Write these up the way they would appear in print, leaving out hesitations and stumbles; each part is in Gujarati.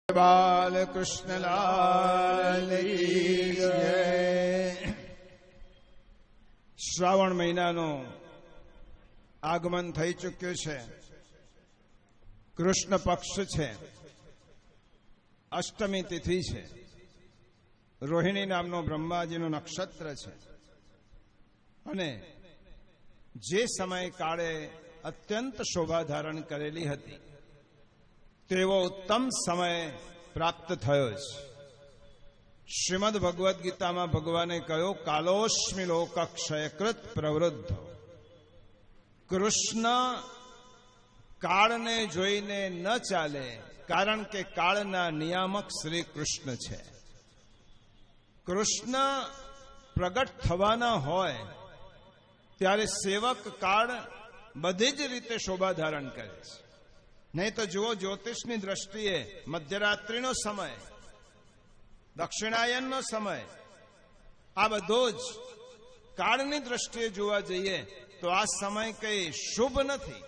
બાલકૃષ્ણ લાલ કી જય। શ્રાવણ મહિનાનું આગમન થઈ ચૂક્યું છે। કૃષ્ણ પક્ષ છે, અષ્ટમી તિથિ છે, રોહિણી નામનો બ્રહ્માજીનું નક્ષત્ર છે અને જે સમય કાળે અત્યંત શોભા ધારણ કરેલી હતી તેવો ઉત્તમ સમય પ્રાપ્ત થયો છે। શ્રીમદ ભગવદ્ ગીતામાં ભગવાને કહ્યું, કાલોસ્મિ લોકક્ષયકૃત પ્રવૃદ્ધ। કૃષ્ણ કાળને જોઈને ન ચાલે, કારણ કે કાળના નિયામક શ્રી કૃષ્ણ છે। કૃષ્ણ પ્રગટ થવાના હોય ત્યારે સેવક કાળ બધી જ રીતે શોભા ધારણ કરે છે। નહીં તો જુઓ, જ્યોતિષની દ્રષ્ટિએ મધ્યરાત્રિનો સમય, દક્ષિણાયનનો સમય, આ બધો જ કાળની દ્રષ્ટિએ જોવા જઈએ તો આ સમય કઈ શુભ નથી।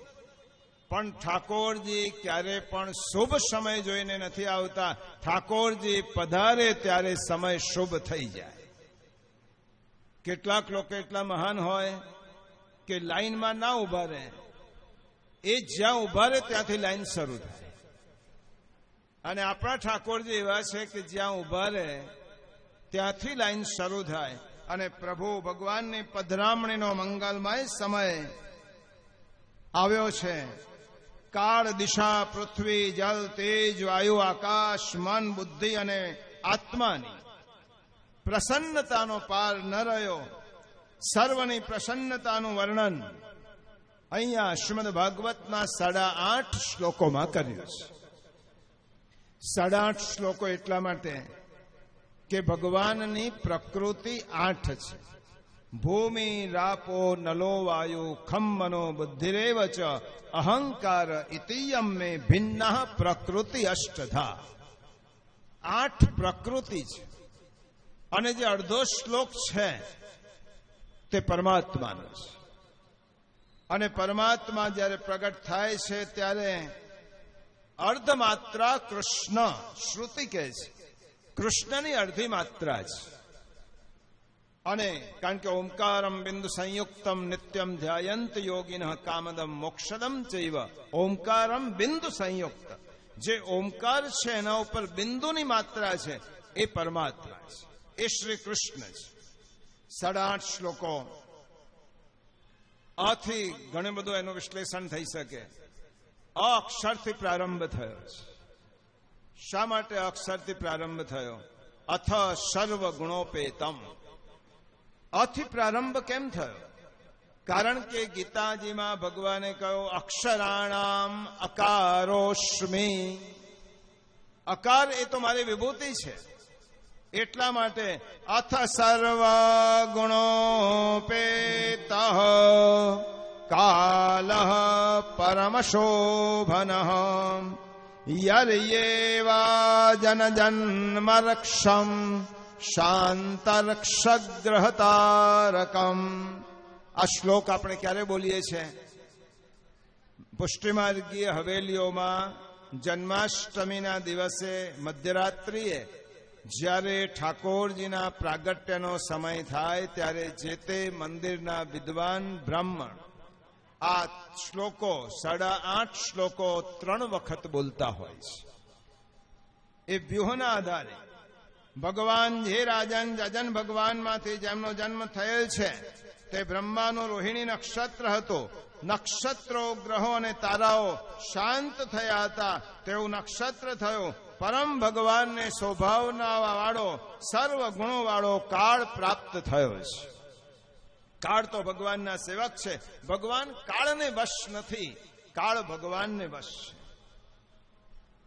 પણ ઠાકોરજી ક્યારે પણ શુભ સમય જોઈને નથી આવતા। ઠાકોરજી પધારે ત્યારે સમય શુભ થઈ જાય। કેટલાક લોકો એટલા મહાન હોય કે લાઈનમાં ના ઉભા રહે, એ જ્યાં ઉભા રહે ત્યાંથી લાઈન શરૂ થાય। અને આપણા ઠાકોરજી એવા છે કે જ્યાં ઉભા રહે ત્યાંથી લાઈન શરૂ થાય। અને પ્રભુ ભગવાનની પધરામણીનો મંગલમય સમય આવ્યો છે। કાળ, દિશા, પૃથ્વી, જલ, તેજ, વાયુ, આકાશ, મન, બુદ્ધિ અને આત્માની પ્રસન્નતાનો પાર ન રહ્યો। સર્વની પ્રસન્નતાનું વર્ણન અહીંયા શ્રીમદ ભાગવતના 8.5 શ્લોકોમાં કર્યું છે। 8.5 શ્લોકો એટલા માટે કે ભગવાનની પ્રકૃતિ 8 છે। ભૂમિ, રાપો, નલો, વાયુ, ખમ, મનો, બુદ્ધિરેવ ચ અહંકાર ઇતિયમ મે ભિન્ન પ્રકૃતિ અષ્ટધા। 8 પ્રકૃતિ છે અને જે અડધો શ્લોક છે તે પરમાત્માનો છે। અને પરમાત્મા જ્યારે પ્રગટ થાય છે ત્યારે અર્ધમાત્રા કૃષ્ણ, શ્રુતિ કહે છે કૃષ્ણની અડધી માત્રા છે। અને કારણ કે ઓમકારમ બિંદુ સંયુક્તમ નિત્યમ ધ્યાયંત યોગિનઃ કામદમ મોક્ષદમ ચૈવ ઓમકારમ બિંદુ સંયુક્ત। જે ઓમકાર છે એના ઉપર બિંદુની માત્રા છે એ પરમાત્મા છે, એ શ્રી કૃષ્ણ છે। 8.5 શ્લોકો આથી ઘણું બધું એનું વિશ્લેષણ થઈ શકે। અક્ષરથી પ્રારંભ થયો છે। શા માટે અક્ષરથી પ્રારંભ થયો? અથ સર્વ ગુણોપેતમ। અથી પ્રારંભ કેમ થયો? કારણ કે ગીતાજીમાં ભગવાને કહ્યું, અક્ષરાણામ અકારોસ્મિ। અકાર એ તો મારી વિભૂતિ છે, એટલા માટે અથ સર્વ ગુણોપેત કાલ પરમશોભન યર્યેવા જનજન્મરક્ષમ શાંતરક્ષગ્રહતારકમ। આ શ્લોક આપણે ક્યારે બોલીએ છીએ? પુષ્ટિમાર્ગીય હવેલીઓમાં જન્માષ્ટમીના દિવસે મધ્યરાત્રિએ જ્યારે ઠાકોરજીના પ્રાગટ્યનો સમય થાય ત્યારે જે તે મંદિરના વિદ્વાન બ્રાહ્મણ આ શ્લોકો 8.5 શ્લોકો 3 વખત બોલતા હોય છે। એ વ્યુહના આધારે ભગવાન જે રાજન જજન ભગવાનમાંથી જેમનો જન્મ થયેલ છે તે બ્રહ્માનું રોહિણી નક્ષત્ર હતું। નક્ષત્રો, ગ્રહો અને તારાઓ શાંત થયા હતા તેવું નક્ષત્ર થયું। પરમ ભગવાનને સ્વભાવના વાળો, સર્વ ગુણો વાળો કાળ પ્રાપ્ત થયો છે। કાળ તો ભગવાનના સેવક છે। ભગવાન કાળને વશ નથી, કાળ ભગવાનને વશ છે।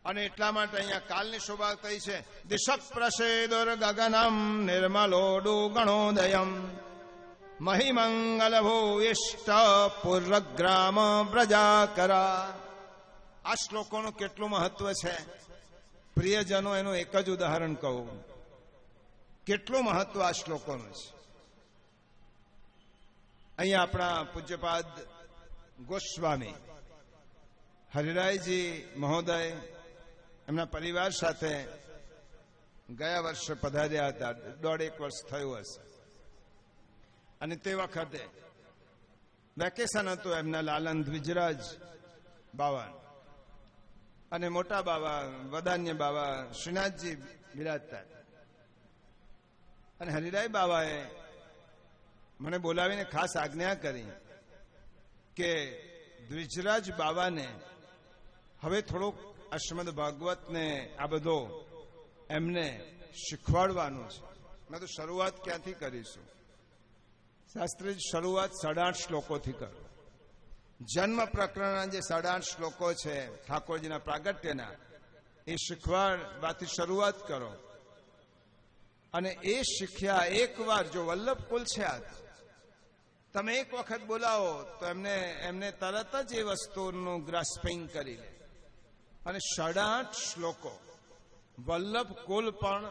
અને એટલા માટે અહીંયા કાલની શોભા થઈ છે। દિશક પ્રસેદુર ગગનમ નિર્મલોડુ ગણોદયમ મહિમંગલ ભૂયિષ્ટ પૂર્વગ્રામ પ્રજાકરા। આ શ્લોકોનું કેટલું મહત્વ છે? પ્રિયજનો, એનું એક જ ઉદાહરણ કહું, કેટલું મહત્વ આ શ્લોકોનું છે। અહીંયા આપણા પૂજ્યપાદ ગોસ્વામી હરિરાયજી મહોદય એમના પરિવાર સાથે ગયા વર્ષે પધાર્યા હતા. 1.5 વર્ષ થયું હશે. અને તે વખતે વેકેશન હતું એમના લાલન દ્વિજરાજ બાવા અને મોટા બાવા વદાન્ય બાવા શ્રીનાથજી બિરાજતા. અને હરિરાય બાવાએ મને બોલાવીને ખાસ આજ્ઞા કરી કે દ્વિજરાજ બાવાને હવે થોડુંક શ્રીમદ ભાગવતને આ બધો એમને શીખવાડવાનું છે. મેં તો શરૂઆત ક્યાંથી કરીશું? શાસ્ત્રી શરૂઆત 8.5 શ્લોકોથી કરો. જન્મ પ્રકરણના જે 8.5 શ્લોકો છે ઠાકોરજીના પ્રાગટ્યના, એ શીખવાડવાથી શરૂઆત કરો. અને એ શીખ્યા એકવાર જો વલ્લભ કુલ છે આ, તમે એક વખત બોલાવો તો એમને તરત જ એ વસ્તુનું ગ્રાસ્પિંગ કરી લે. અને 8.5 શ્લોકો વલ્લભ કુલ પણ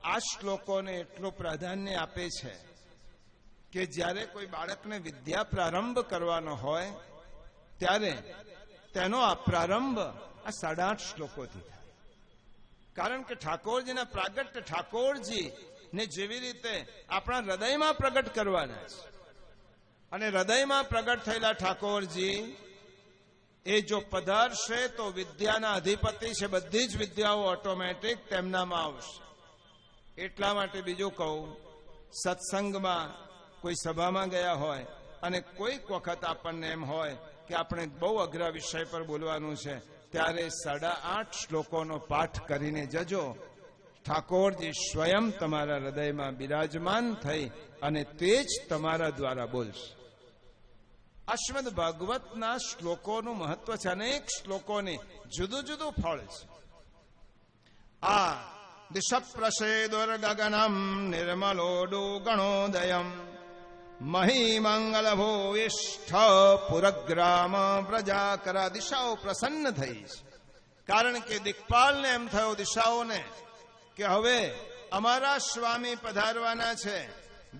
આ શ્લોકોને એટલું પ્રાધાન્ય આપે છે કે જ્યારે કોઈ બાળકને વિદ્યા પ્રારંભ કરવાનો હોય ત્યારે તેનો આ પ્રારંભ આ 8.5 શ્લોકોથી થાય. કારણ કે ઠાકોરજીના પ્રાગટ્ય ઠાકોરજી ને જેવી રીતે આપણા હૃદયમાં પ્રગટ કરવાના છે, અને હૃદયમાં પ્રગટ થયેલા ઠાકોરજી એ જો પધારશે તો વિદ્યાના અધિપતિ છે, બધી જ વિદ્યાઓ ઓટોમેટિક તેમનામાં આવશે. એટલા માટે બીજું કહું, સત્સંગમાં કોઈ સભામાં ગયા હોય અને કોઈક વખત આપણને એમ હોય કે આપણે બહુ અઘરા વિષય પર બોલવાનું છે, ત્યારે 8.5 શ્લોકોનો પાઠ કરીને જજો. ઠાકોરજી સ્વયં તમારા હૃદયમાં બિરાજમાન થઈ અને તે જ તમારા દ્વારા બોલશે. આ શ્રીમદ ભાગવતના શ્લોકોનું મહત્વ છે. અનેક શ્લોકોની જુદું જુદું ફળ છે. આ દિશ પ્રસેદુર ગગનમ નિર્મલોડુ ગણોદયમ મહિમંગલ ભૂવિષ્ઠ પુરગ્રામ પ્રજાકરા. દિશાઓ પ્રસન્ન થઈ છે. કારણ કે દિક્પાલને એમ થયો દિશાઓને કે હવે અમારા સ્વામી પધારવાના છે.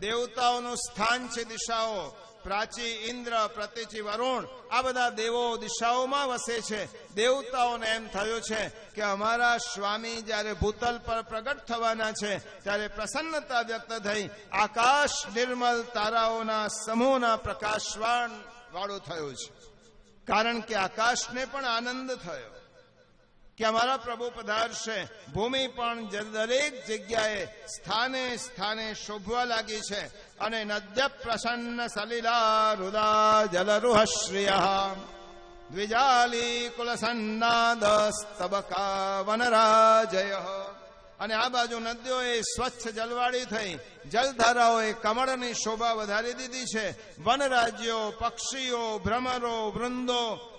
દેવતાઓનું સ્થાન છે દિશાઓ. પ્રાચી, ઇન્દ્ર, પ્રતિચી, વરુણ, આ બધા દેવો દિશાઓમાં વસે છે. દેવતાઓને એમ થયું છે કે અમારા સ્વામી જ્યારે ભૂતલ પર પ્રગટ થવાના છે ત્યારે પ્રસન્નતા વ્યક્ત થઈ. આકાશ નિર્મલ તારાઓના સમૂહના પ્રકાશવાન વાળું થયું છે. કારણ કે આકાશને પણ આનંદ થયો કે અમારા પ્રભુ પધારશે. ભૂમિ પણ દરેક જગ્યાએ સ્થાને સ્થાને શોભવા લાગી છે. અને નદ્ય પ્રસન્ન સલિલા રુદા જલરુહશ્રિય દ્વિજાલી કુલસન્નાદ સ્તબકા વનરાજય. અને આ બાજુ નદીઓએ સ્વચ્છ જલવાળી થઈ, જલધારાઓએ કમળની શોભા વધારી દીધી છે. વનરાજ્યો, પક્ષીઓ,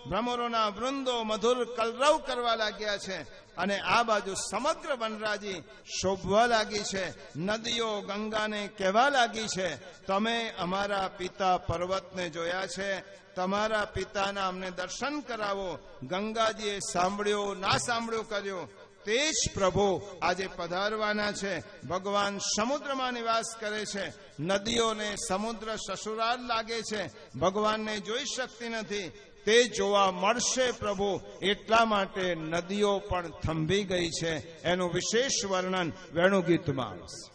ભ્રમરોના વૃંદો મધુર કલરવ કરવા લાગ્યા છે. અને આ બાજુ સમગ્ર વનરાજી શોભવા લાગી છે. નદીઓ ગંગાને કહેવા લાગી છે, તમે અમારા પિતા પર્વતને જોયા છે, તમારા પિતાના અમને દર્શન કરાવો. ગંગાજીએ સાંભળ્યું ના સાંભળ્યું કર્યું, તે જ પ્રભુ આજે પધારવાના છે. ભગવાન સમુદ્રમાં નિવાસ કરે છે. નદીઓને સમુદ્ર સસુરાલ લાગે છે. ભગવાનને જોઈ શકતી નથી, તે જોવા મળશે પ્રભુ. એટલા માટે નદીઓ પણ થંભી ગઈ છે. એનું વિશેષ વર્ણન વેણુગીતમાં આવશે.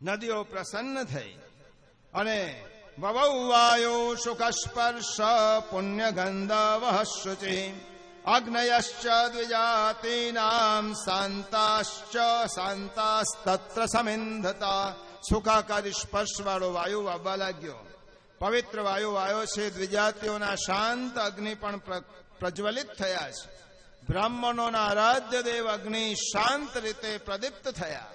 નદીઓ પ્રસન્ન થઈ અને વવૌવાયો સુખસ્પર્શ પુણ્યગંધવઃ શુચિ અગ્નયશ્ચ દ્વિજાતીનામ શાંતાશ્ચ શાંતાસ્તત્ર સમિંધતા. સુખાકારી સ્પર્શ વાળો વાયુ વાવવા લાગ્યો. પવિત્ર વાયુ વાયો છે. દ્વિજાતિઓના શાંત અગ્નિ પણ પ્રજ્વલિત થયા છે. બ્રાહ્મણોના આરાધ્ય દેવ અગ્નિ શાંત રીતે પ્રદીપ્ત થયા.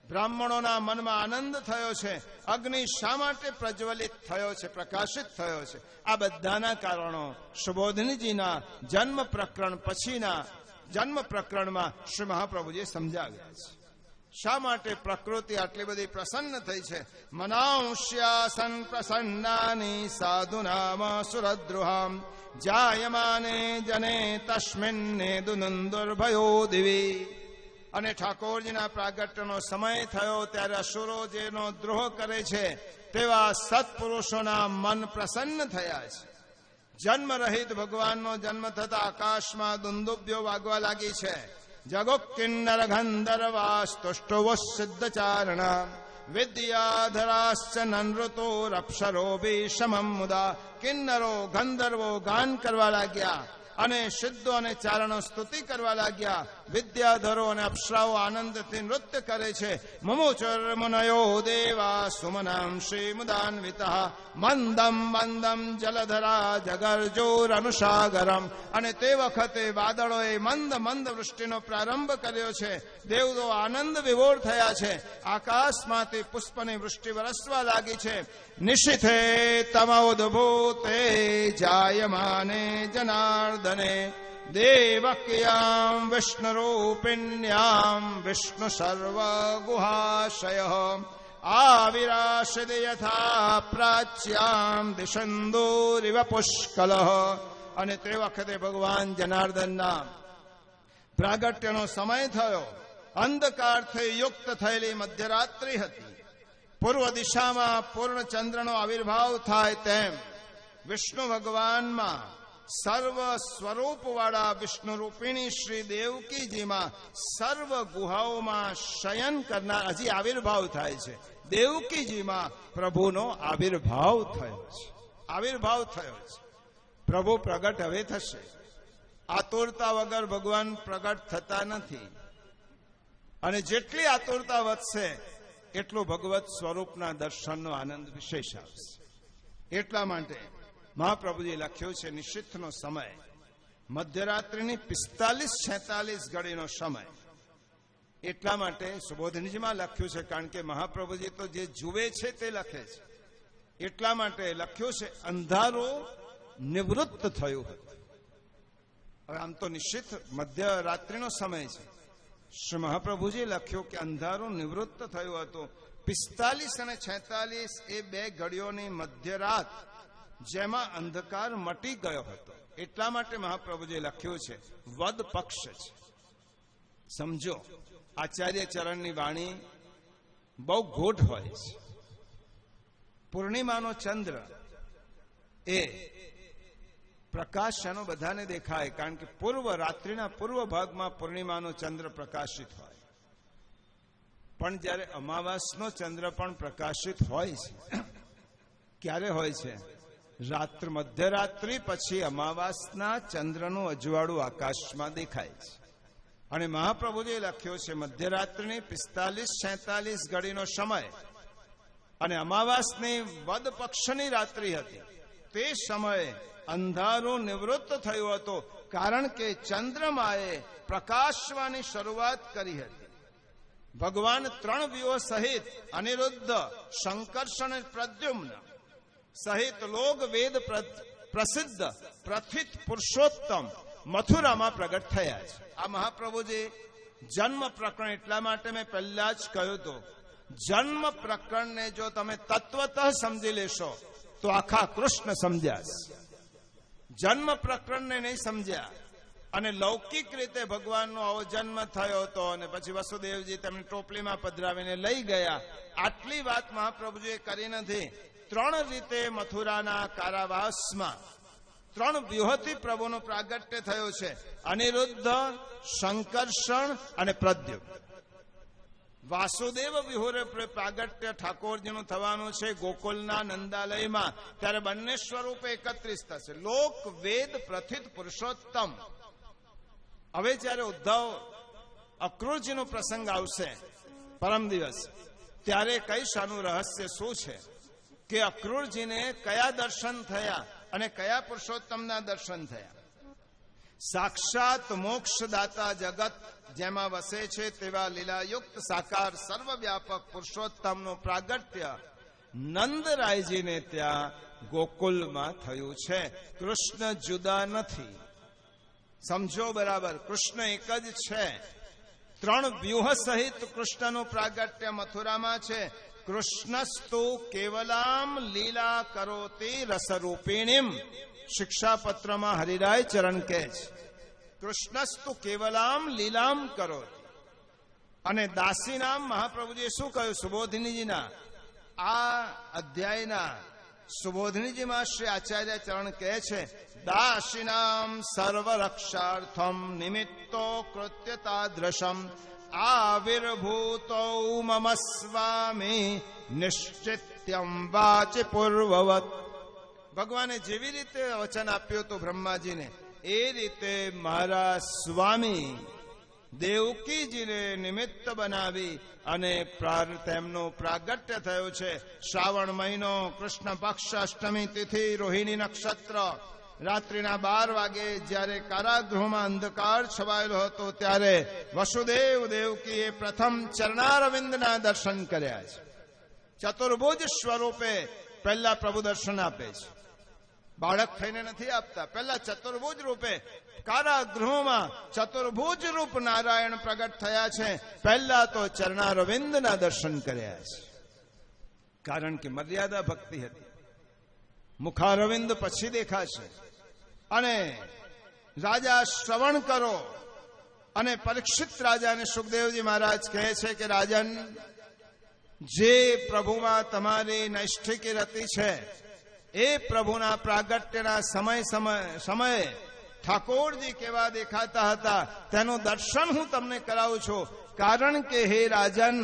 બ્રાહ્મણોના મનમાં આનંદ થયો છે. અગ્નિ શા માટે પ્રજ્વલિત થયો છે, પ્રકાશિત થયો છે? આ બધાના કારણો સુબોધનજીના જન્મ પ્રકરણ પછીના જન્મ પ્રકરણમાં શ્રી મહાપ્રભુજીએ સમજાવ્યા છે. શા માટે પ્રકૃતિ આટલી બધી પ્રસન્ન થઈ છે? મનાંશ્યાસન પ્રસન્નાની સાધુનામ સુરદ્રુહામ જાયમાને જને તસ્મિન્ને દુનંદુર્ભયો દિવી. અને ઠાકોરજીના પ્રાગટ્યનો સમય થયો ત્યારે અસુરો જેનો દ્રોહ કરે છે તેવા સત્પુરુષોના મન પ્રસન્ન થયા છે. જન્મ રહિત ભગવાનનો જન્મ થતા આકાશમાં દુંદુભ્યો વાગવા લાગી છે. જગો કિન્નર ગંધર્વાસ્તુષ્ટવો સિદ્ધચારણ વિદ્યાધરાશ્ચ નનૃતોરપ્સરોભી સમમ મુદા. કિન્નરો ગંધર્વો ગાન કરવા લાગ્યા અને સિદ્ધો અને ચારણો સ્તુતિ કરવા લાગ્યા. વિદ્યાધરો અને અપ્સરાઓ આનંદથી નૃત્ય કરે છે. મમોચર મુનયો દેવા સુમનામ શ્રી મુદાન્વિતા મંદમ મંદમ જલધરા જગરજોર અનુસાગરમ. અને તે વખતે વાદળોએ મંદ મંદ વૃષ્ટિનો પ્રારંભ કર્યો છે. દેવતો આનંદ વિભોર થયા છે. આકાશમાંથી પુષ્પની વૃષ્ટિ વરસવા લાગી છે. નિશિથે તમોદભૂતે જાયમાને જનાર્દને દેવક્યામ વિષ્ણુરૂપિણ્યામ વિષ્ણુ સર્વગુહાશય આવિરાશિદ યથા પ્રાચ્યામ દિશંદોરિવ પુષ્કલ. અને તે વખતે ભગવાન જનાર્દનના પ્રાગટ્યનો સમય થયો. અંધકારથી યુક્ત થયેલી મધ્યરાત્રિ હતી. પૂર્વ દિશામાં પૂર્ણ ચંદ્રનો આવિર્ભાવ થાય તેમ વિષ્ણુ ભગવાનમાં સર્વ સ્વરૂપવાળા વિષ્ણુ રૂપિણી શ્રી દેવકીજીમાં સર્વ ગુહાઓમાં શયન કરનાર હજી આવિર્ભાવ થાય છે. દેવકીજીમાં પ્રભુનો આવિર્ભાવ થયો છે. આવિર્ભાવ થયો છે. પ્રભુ પ્રગટ હવે થશે. આતુરતા વગર ભગવાન પ્રગટ થતા નથી. અને જેટલી આતુરતા વધશે એટલું ભગવત સ્વરૂપના દર્શનનો આનંદ વિશેષ આવશે. એટલા માટે મહાપ્રભુજી લખ્યું છે નિશિથનો સમય મધ્યરાત્રિની 45-46 ઘડીનો સમય. એટલા માટે સુબોધનજીમાં લખ્યું છે, કારણ કે મહાપ્રભુજી તો જે જુએ છે તે લખે છે. એટલા માટે લખ્યું છે અંધારું નિવૃત્ત થયું હતું. હવે આમ તો નિશ્ચિત મધ્યરાત્રિનો સમય છે. શ્રી મહાપ્રભુજી લખ્યું કે અંધારું નિવૃત્ત થયું હતું. 45 અને 46 એ બે ઘડીઓની મધ્યરાત જેમાં અંધકાર મટી ગયો હતો. એટલા માટે મહાપ્રભુજી લખ્યું છે વદ પક્ષ છે. સમજો, આચાર્ય ચરણની વાણી બહુ ગોઢ હોય છે. પૂર્ણિમાનો ચંદ્ર એ પ્રકાશ એનો બધાને દેખાય, કારણ કે પૂર્વ રાત્રિના પૂર્વ ભાગમાં પૂર્ણિમાનો ચંદ્ર પ્રકાશિત હોય. પણ જ્યારે અમાવાસનો ચંદ્ર પણ પ્રકાશિત હોય છે, ક્યારે હોય છે? મધ્યરાત્રિ પછી અમાવાસના ચંદ્રનું અજવાળું આકાશમાં દેખાય છે. અને મહાપ્રભુજીએ લખ્યો છે મધ્યરાત્રિની 45-46 ઘડીનો સમય અને અમાવાસની વદ પક્ષની રાત્રિ હતી. તે સમયે અંધારું નિવૃત્ત થયું હતું, કારણ કે ચંદ્રમાએ પ્રકાશવાની શરૂઆત કરી હતી. ભગવાન 3 વ્યૂહો સહિત અનિરુદ્ધ, સંકર્ષણ અને પ્રદ્યુમ્ન સહિત લોક વેદ પ્રસિદ્ધ પ્રથિત પુરુષોત્તમ મથુરામાં પ્રગટ થયા છે. આ મહાપ્રભુજી જન્મ પ્રકરણ, એટલા માટે મેં પહેલા જ કહ્યું હતું, જન્મ પ્રકરણને જો તમે તત્વતઃ સમજી લેશો તો આખા કૃષ્ણ સમજ્યા. જન્મ પ્રકરણને નહીં સમજ્યા અને લૌકિક રીતે ભગવાનનો આવો જન્મ થયો હતો અને પછી વસુદેવજી તેમને ટોપલીમાં પધરાવીને લઈ ગયા, આટલી વાત મહાપ્રભુજીએ કરી નથી. 3 રીતે મથુરાના કારાવાસમાં 3 વ્યૂહથી પ્રભુનું પ્રાગટ્ય થયું છે: અનિરુદ્ધ, સંકર્ષણ અને પ્રદ્યુમ્ન. વાસુદેવ વિહોરે પ્રાગટ્ય ઠાકોરજીનું થવાનું છે ગોકુલના નંદાલયમાં. ત્યારે બંને સ્વરૂપ એકત્રિત થશે. લોક વેદ પ્રથિત પુરુષોત્તમ. હવે જ્યારે ઉદ્ધવ અક્રૂરજીનો પ્રસંગ આવશે પરમ દિવસ, ત્યારે કઈશ આનું રહસ્ય શું છે કે અક્રૂરજીને કયા દર્શન થયા અને કયા પુરુષોત્તમના દર્શન થયા. સાક્ષાત મોક્ષદાતા જગત જેમાં વસે છે તેવા લીલાયુક્ત સાકાર સર્વવ્યાપક પુરુષોત્તમનું પ્રાગટ્ય નંદરાયજીને ત્યાં ગોકુલમાં થયું છે. કૃષ્ણ જુદા નથી. સમજો બરાબર, કૃષ્ણ એક જ છે. 3 વ્યૂહ સહિત કૃષ્ણનું પ્રાગટ્ય મથુરામાં છે. કૃષ્ણસ્તુ કેવલામ લીલા કરોતી રસરૂપિણીમ. શિક્ષાપત્રમાં હરિરાય ચરણ કહે છે કૃષ્ણસ્તુ કેવલામ લીલામ કરોતી. અને દાસીનામ મહાપ્રભુજીએ શું કહ્યું સુબોધિનીજીના આ અધ્યાયના સુબોધનીજીમાં શ્રી આચાર્ય ચરણ કહે છે, દાસીનામ સર્વરક્ષાર્થમ નિમિત્તો કૃત્યતાદ્રશમ આવિર્ભૂતો મમ સ્વામી નિશ્ચિત્યમ વાચિ પૂર્વવત. ભગવાને જેવી રીતે વચન આપ્યું હતું બ્રહ્માજીને, એ રીતે મારા સ્વામી દેવકીજીને નિમિત્ત બનાવી અને તેમનું પ્રાગટ્ય થયું છે. શ્રાવણ મહિનો, કૃષ્ણ પક્ષ, અષ્ટમી તિથિ, રોહિણી નક્ષત્ર, રાત્રિના 12 વાગે જ્યારે કારાગૃહમાં અંધકાર છવાયેલો હતો ત્યારે વસુદેવ દેવકીએ પ્રથમ ચરણારવિંદના દર્શન કર્યા છે. ચતુર્ભુજ સ્વરૂપે પહેલા પ્રભુ દર્શન આપે છે. બાળક થઈને નથી આપતા, પહેલા ચતુર્ભુજ રૂપે કારાગૃહમાં ચતુર્ભુજ રૂપ નારાયણ પ્રગટ થયા છે. પહેલા તો ચરણારવિંદના દર્શન કર્યા છે, કારણ કે મર્યાદા ભક્તિ હતી. મુખારવિંદ પછી દેખાશે. અને રાજા શ્રવણ કરો. અને પરીક્ષિત રાજાને સુખદેવજી મહારાજ કહે છે કે રાજન, જે પ્રભુમાં તમારી નૈષ્ઠિકી રતિ છે, એ પ્રભુના પ્રાગટ્યના સમયે ઠાકોરજી કેવા દેખાતા હતા તેનું દર્શન હું તમને કરાવું છું. કારણ કે હે રાજન,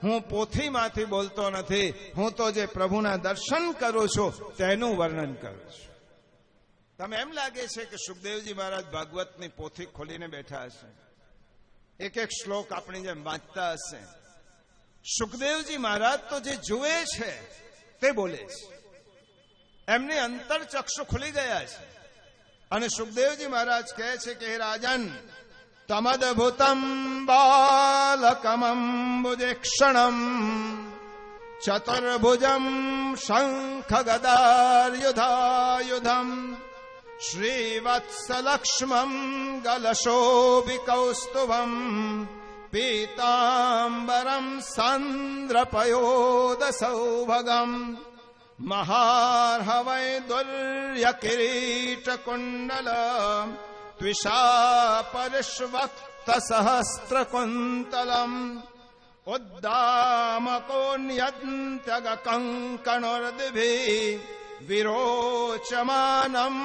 હું પોથીમાંથી બોલતો નથી, હું તો જે પ્રભુના દર્શન કરું છું તેનું વર્ણન કરું છું. તમે એમ લાગે છે કે સુખદેવજી મહારાજ ભાગવતની પોથી ખોલીને બેઠા હશે, એક એક શ્લોક આપણી જેમ વાંચતા હશે. સુખદેવજી મહારાજ તો જે જુએ છે તે બોલે છે. એમની અંતરચક્ષુ ખુલી ગયા છે. અને સુખદેવજી મહારાજ કહે છે કે હે રાજન, તમદભૂતમ બાલકમંબુજેક્ષણમ ચતુર્ભુજમ શંખ ગદાયુધાયુધમ શ્રીવત્સલક્ષ્મમ ગલશોભિકૌસ્તુભમ પીતાંબરમ સાંદ્રપયોદસૌભગમ મહાર્હવૈદુર્યકિરીટકુંડલ ત્વિષાપરિષ્વક્તસહસ્રકુંતલમ ઉદ્દામકોન્યત્યગકંકણોર્દિભિ વિરોચમાનમ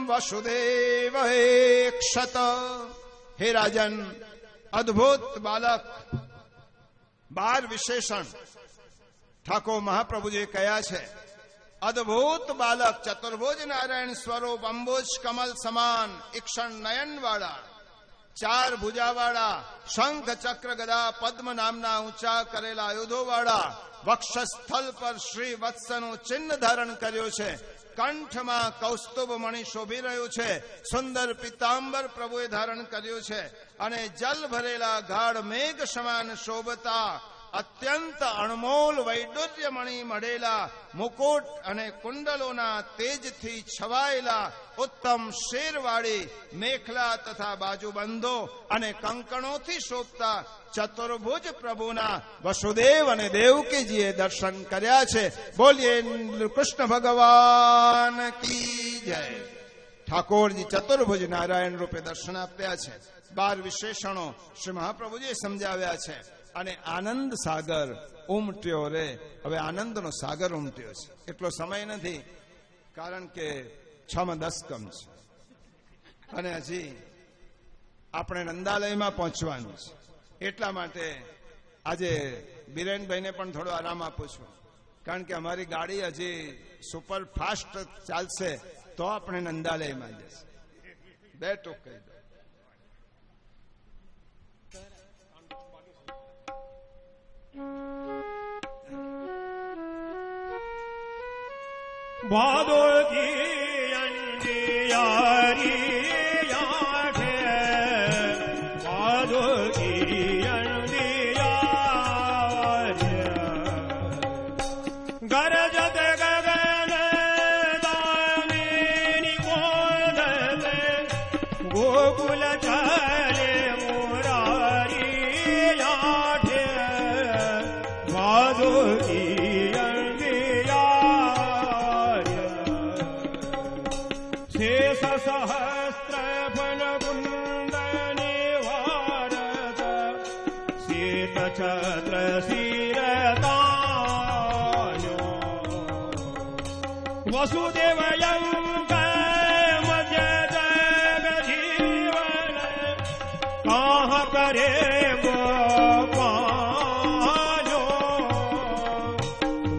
વસુદેવૈક્ષત. હે રાજન, અદ્ભુત બાલક, 12 વિશેષણ ઠાકોર મહાપ્રભુજીએ કયા છે. અદ્ભુત બાલક, ચતુર્ભુજ નારાયણ સ્વરૂપ, અંબુજ કમલ સમાન, ઈક્ષણ નયન વાળા, 4 ભુજાવાળા, શંખ ચક્ર ગદા પદ્મ નામના ઊંચા કરેલા આયુધો વાળા, વક્ષસ્થલ પર શ્રી વત્સનું ચિહ્ન ધારણ કર્યું છે. કંઠમાં કૌસ્તુભ મણિ શોભી રહ્યું છે. સુંદર પિતાંબર પ્રભુએ ધારણ કર્યું છે. અને જલ ભરેલા ગાઢ મેઘ સમાન શોભતા અત્યંત અણમોલ વૈડૂર્યમણી મળેલા મુકુટ અને કુંડલોના તેજથી છવાયેલા ઉત્તમ શેરવાળી મેખલા તથા બાજુબંધો અને કંકણોથી શોભતા ચતુર્ભુજ પ્રભુના વસુદેવ અને દેવકીજીએ દર્શન કર્યા છે. બોલીએ કૃષ્ણ ભગવાન કી જય. ઠાકોરજી ચતુર્ભુજ નારાયણ રૂપે દર્શન આપ્યા છે. 12 વિશેષણો શ્રી મહાપ્રભુજીએ સમજાવ્યા છે. અને આનંદ સાગર ઉમટ્યો રે. હવે આનંદનો સાગર ઉમટ્યો છે. એટલો સમય નથી, કારણ કે 6:10 કમ છે અને હજી આપણે નંદાલયમાં પહોંચવાનું છે. એટલા માટે આજે બિરેનભાઈને પણ થોડો આરામ આપું છું, કારણ કે અમારી ગાડી હજી સુપર ફાસ્ટ ચાલશે તો આપણે નંદાલયમાં જશે. 2 ટૂંક કહી દો. ભાદોળ કી અંધિયારી આઠે, ભાદોળ કી અંધિયારી ગરજત ગગન દામિની ગોધલે ગોકુલ ચાલે મોરારી આઠે, ભાદોળ કી સહસ્ત્ર ફલ કુંદની ભારત શીત છત્ર શિરતાયો વસુદેવયં મધ્ય જગ જીવન કાહ કરે ગોપાલો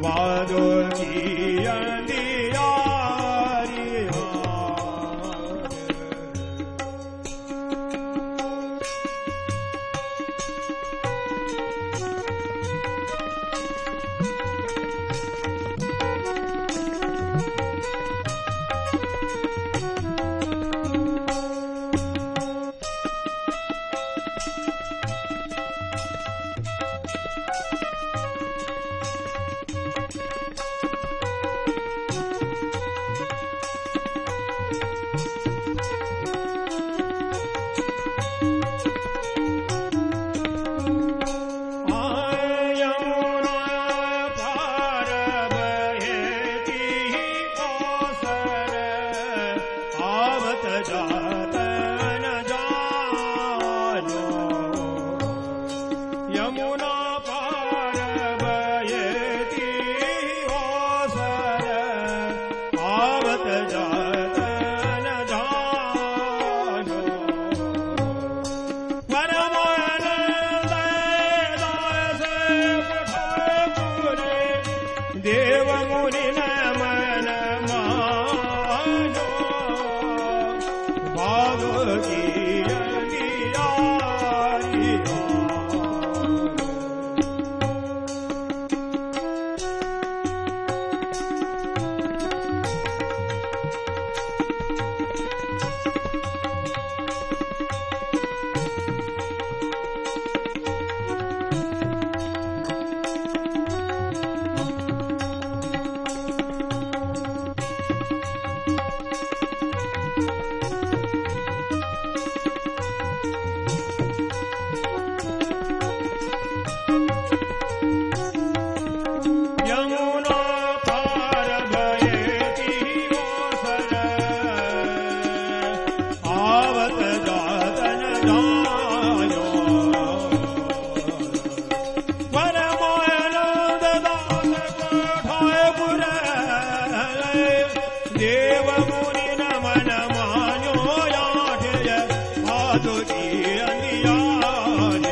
વાદો કી અંધિયારી દેવ મુનિ મન માનો ભાગવતી અંધિયારી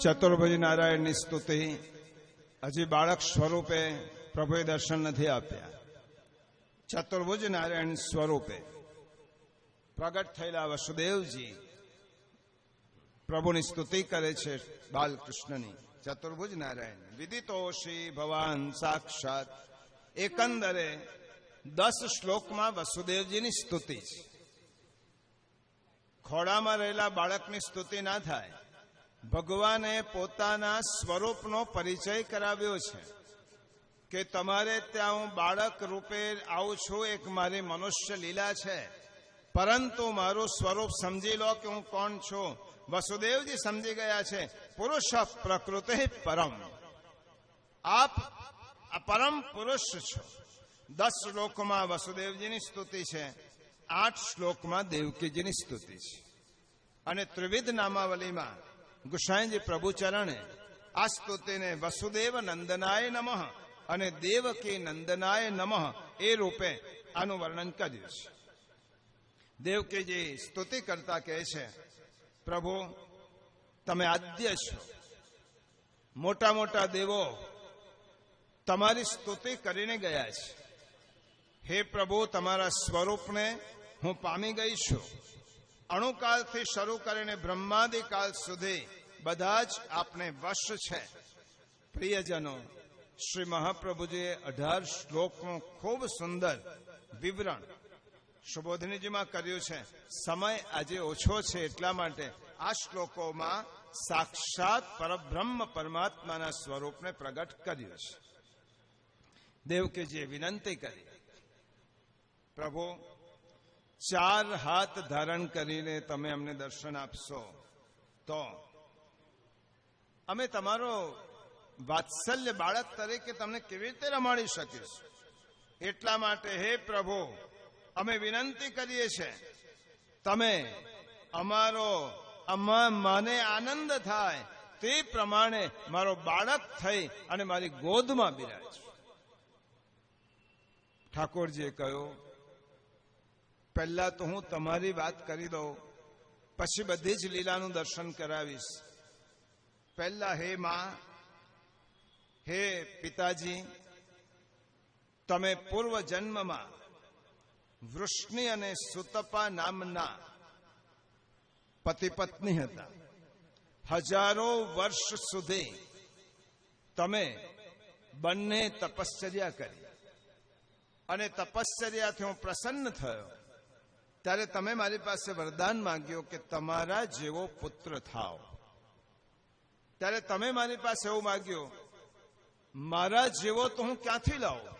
ચતુર્ભુજ નારાયણની સ્તુતિ. હજી બાળક સ્વરૂપે પ્રભુએ દર્શન નથી આપ્યા. ચતુર્ભુજ નારાયણ સ્વરૂપે પ્રગટ થયેલા વસુદેવજી પ્રભુની સ્તુતિ કરે છે બાલકૃષ્ણની. ચતુર્ભુજ નારાયણ વિદિતોષી ભવાન સાક્ષાત. એકંદરે 10 શ્લોકમાં વસુદેવજીની સ્તુતિ છે. ખોળામાં રહેલા બાળકની સ્તુતિ ના થાય. ભગવાને પોતાના સ્વરૂપનો પરિચય કરાવ્યો છે કે તમારે ત્યાં હું બાળક રૂપે આવું છું. એક મારી મનુષ્ય લીલા છે, પરંતુ મારું સ્વરૂપ સમજી લો કે હું કોણ છું. વસુદેવજી સમજી ગયા છે. પુરુષ પ્રકૃતિ પરમ, આપ પરમ પુરુષ છો. 10 શ્લોકમાં વસુદેવજીની સ્તુતિ છે, 8 શ્લોકમાં દેવકીજીની સ્તુતિ છે. અને ત્રિવિધ નામાવલીમાં ગુસાઈજી પ્રભુચરણે આ સ્તુતિને વસુદેવ નંદનાય નમઃ અને દેવકી નંદનાય નમઃ એ રૂપે આનું વર્ણન કર્યું છે. દેવકીજી સ્તુતિ કરતા કહે છે, પ્રભુ તમે આદ્ય છો. મોટા મોટા દેવો તમારી સ્તુતિ કરીને ગયા છે. હે પ્રભુ, તમારા સ્વરૂપને હું પામી ગઈ છું. અણુકાળથી શરૂ કરીને બ્રહ્માદિકાળ સુધી બધા જ આપને વશ છે. પ્રિયજનો, શ્રી મહાપ્રભુજીએ 18 શ્લોકનું ખૂબ સુંદર વિવરણ સુબોધનીજીમાં કર્યું છે. સમય આજે ઓછો છે, એટલા માટે આ શ્લોકોમાં સાક્ષાત પરબ્રહ્મ પરમાત્માના સ્વરૂપને પ્રગટ કર્યું છે. દેવકીજીએ વિનંતી કરી, પ્રભુ 4 હાથ ધારણ કરીને તમે અમને દર્શન આપશો તો અમે તમારો વાત્સલ્ય બાળક તરીકે તમને કેવી રીતે રમાડી શકીશું. એટલા માટે હે પ્રભુ, અમે વિનંતી કરીએ છીએ, તમે મને આનંદ થાય તે પ્રમાણે મારો બાળક થઈ અને મારી ગોદમાં બિરાજ. ઠાકોરજીએ કહ્યું, પહેલા તો હું તમારી વાત કરી દઉં, પછી બધી જ લીલાનું દર્શન કરાવીશ. પહેલા હે માં, હે પિતાજી, તમે પૂર્વ જન્મમાં વૃષ્ણિ અને સુતપા નામના પતિ પત્ની હતા. હજારો વર્ષ સુધી તમે બંને તપશ્ચર્યા કરી અને તપશ્ચર્યાથી હું પ્રસન્ન થયો. ત્યારે તમે મારી પાસે વરદાન માંગ્યો કે તમારા જેવો પુત્ર થાવ. ત્યારે તમે મારી પાસે એવું માંગ્યું, મારા જેવો તો હું ક્યાંથી લાવું,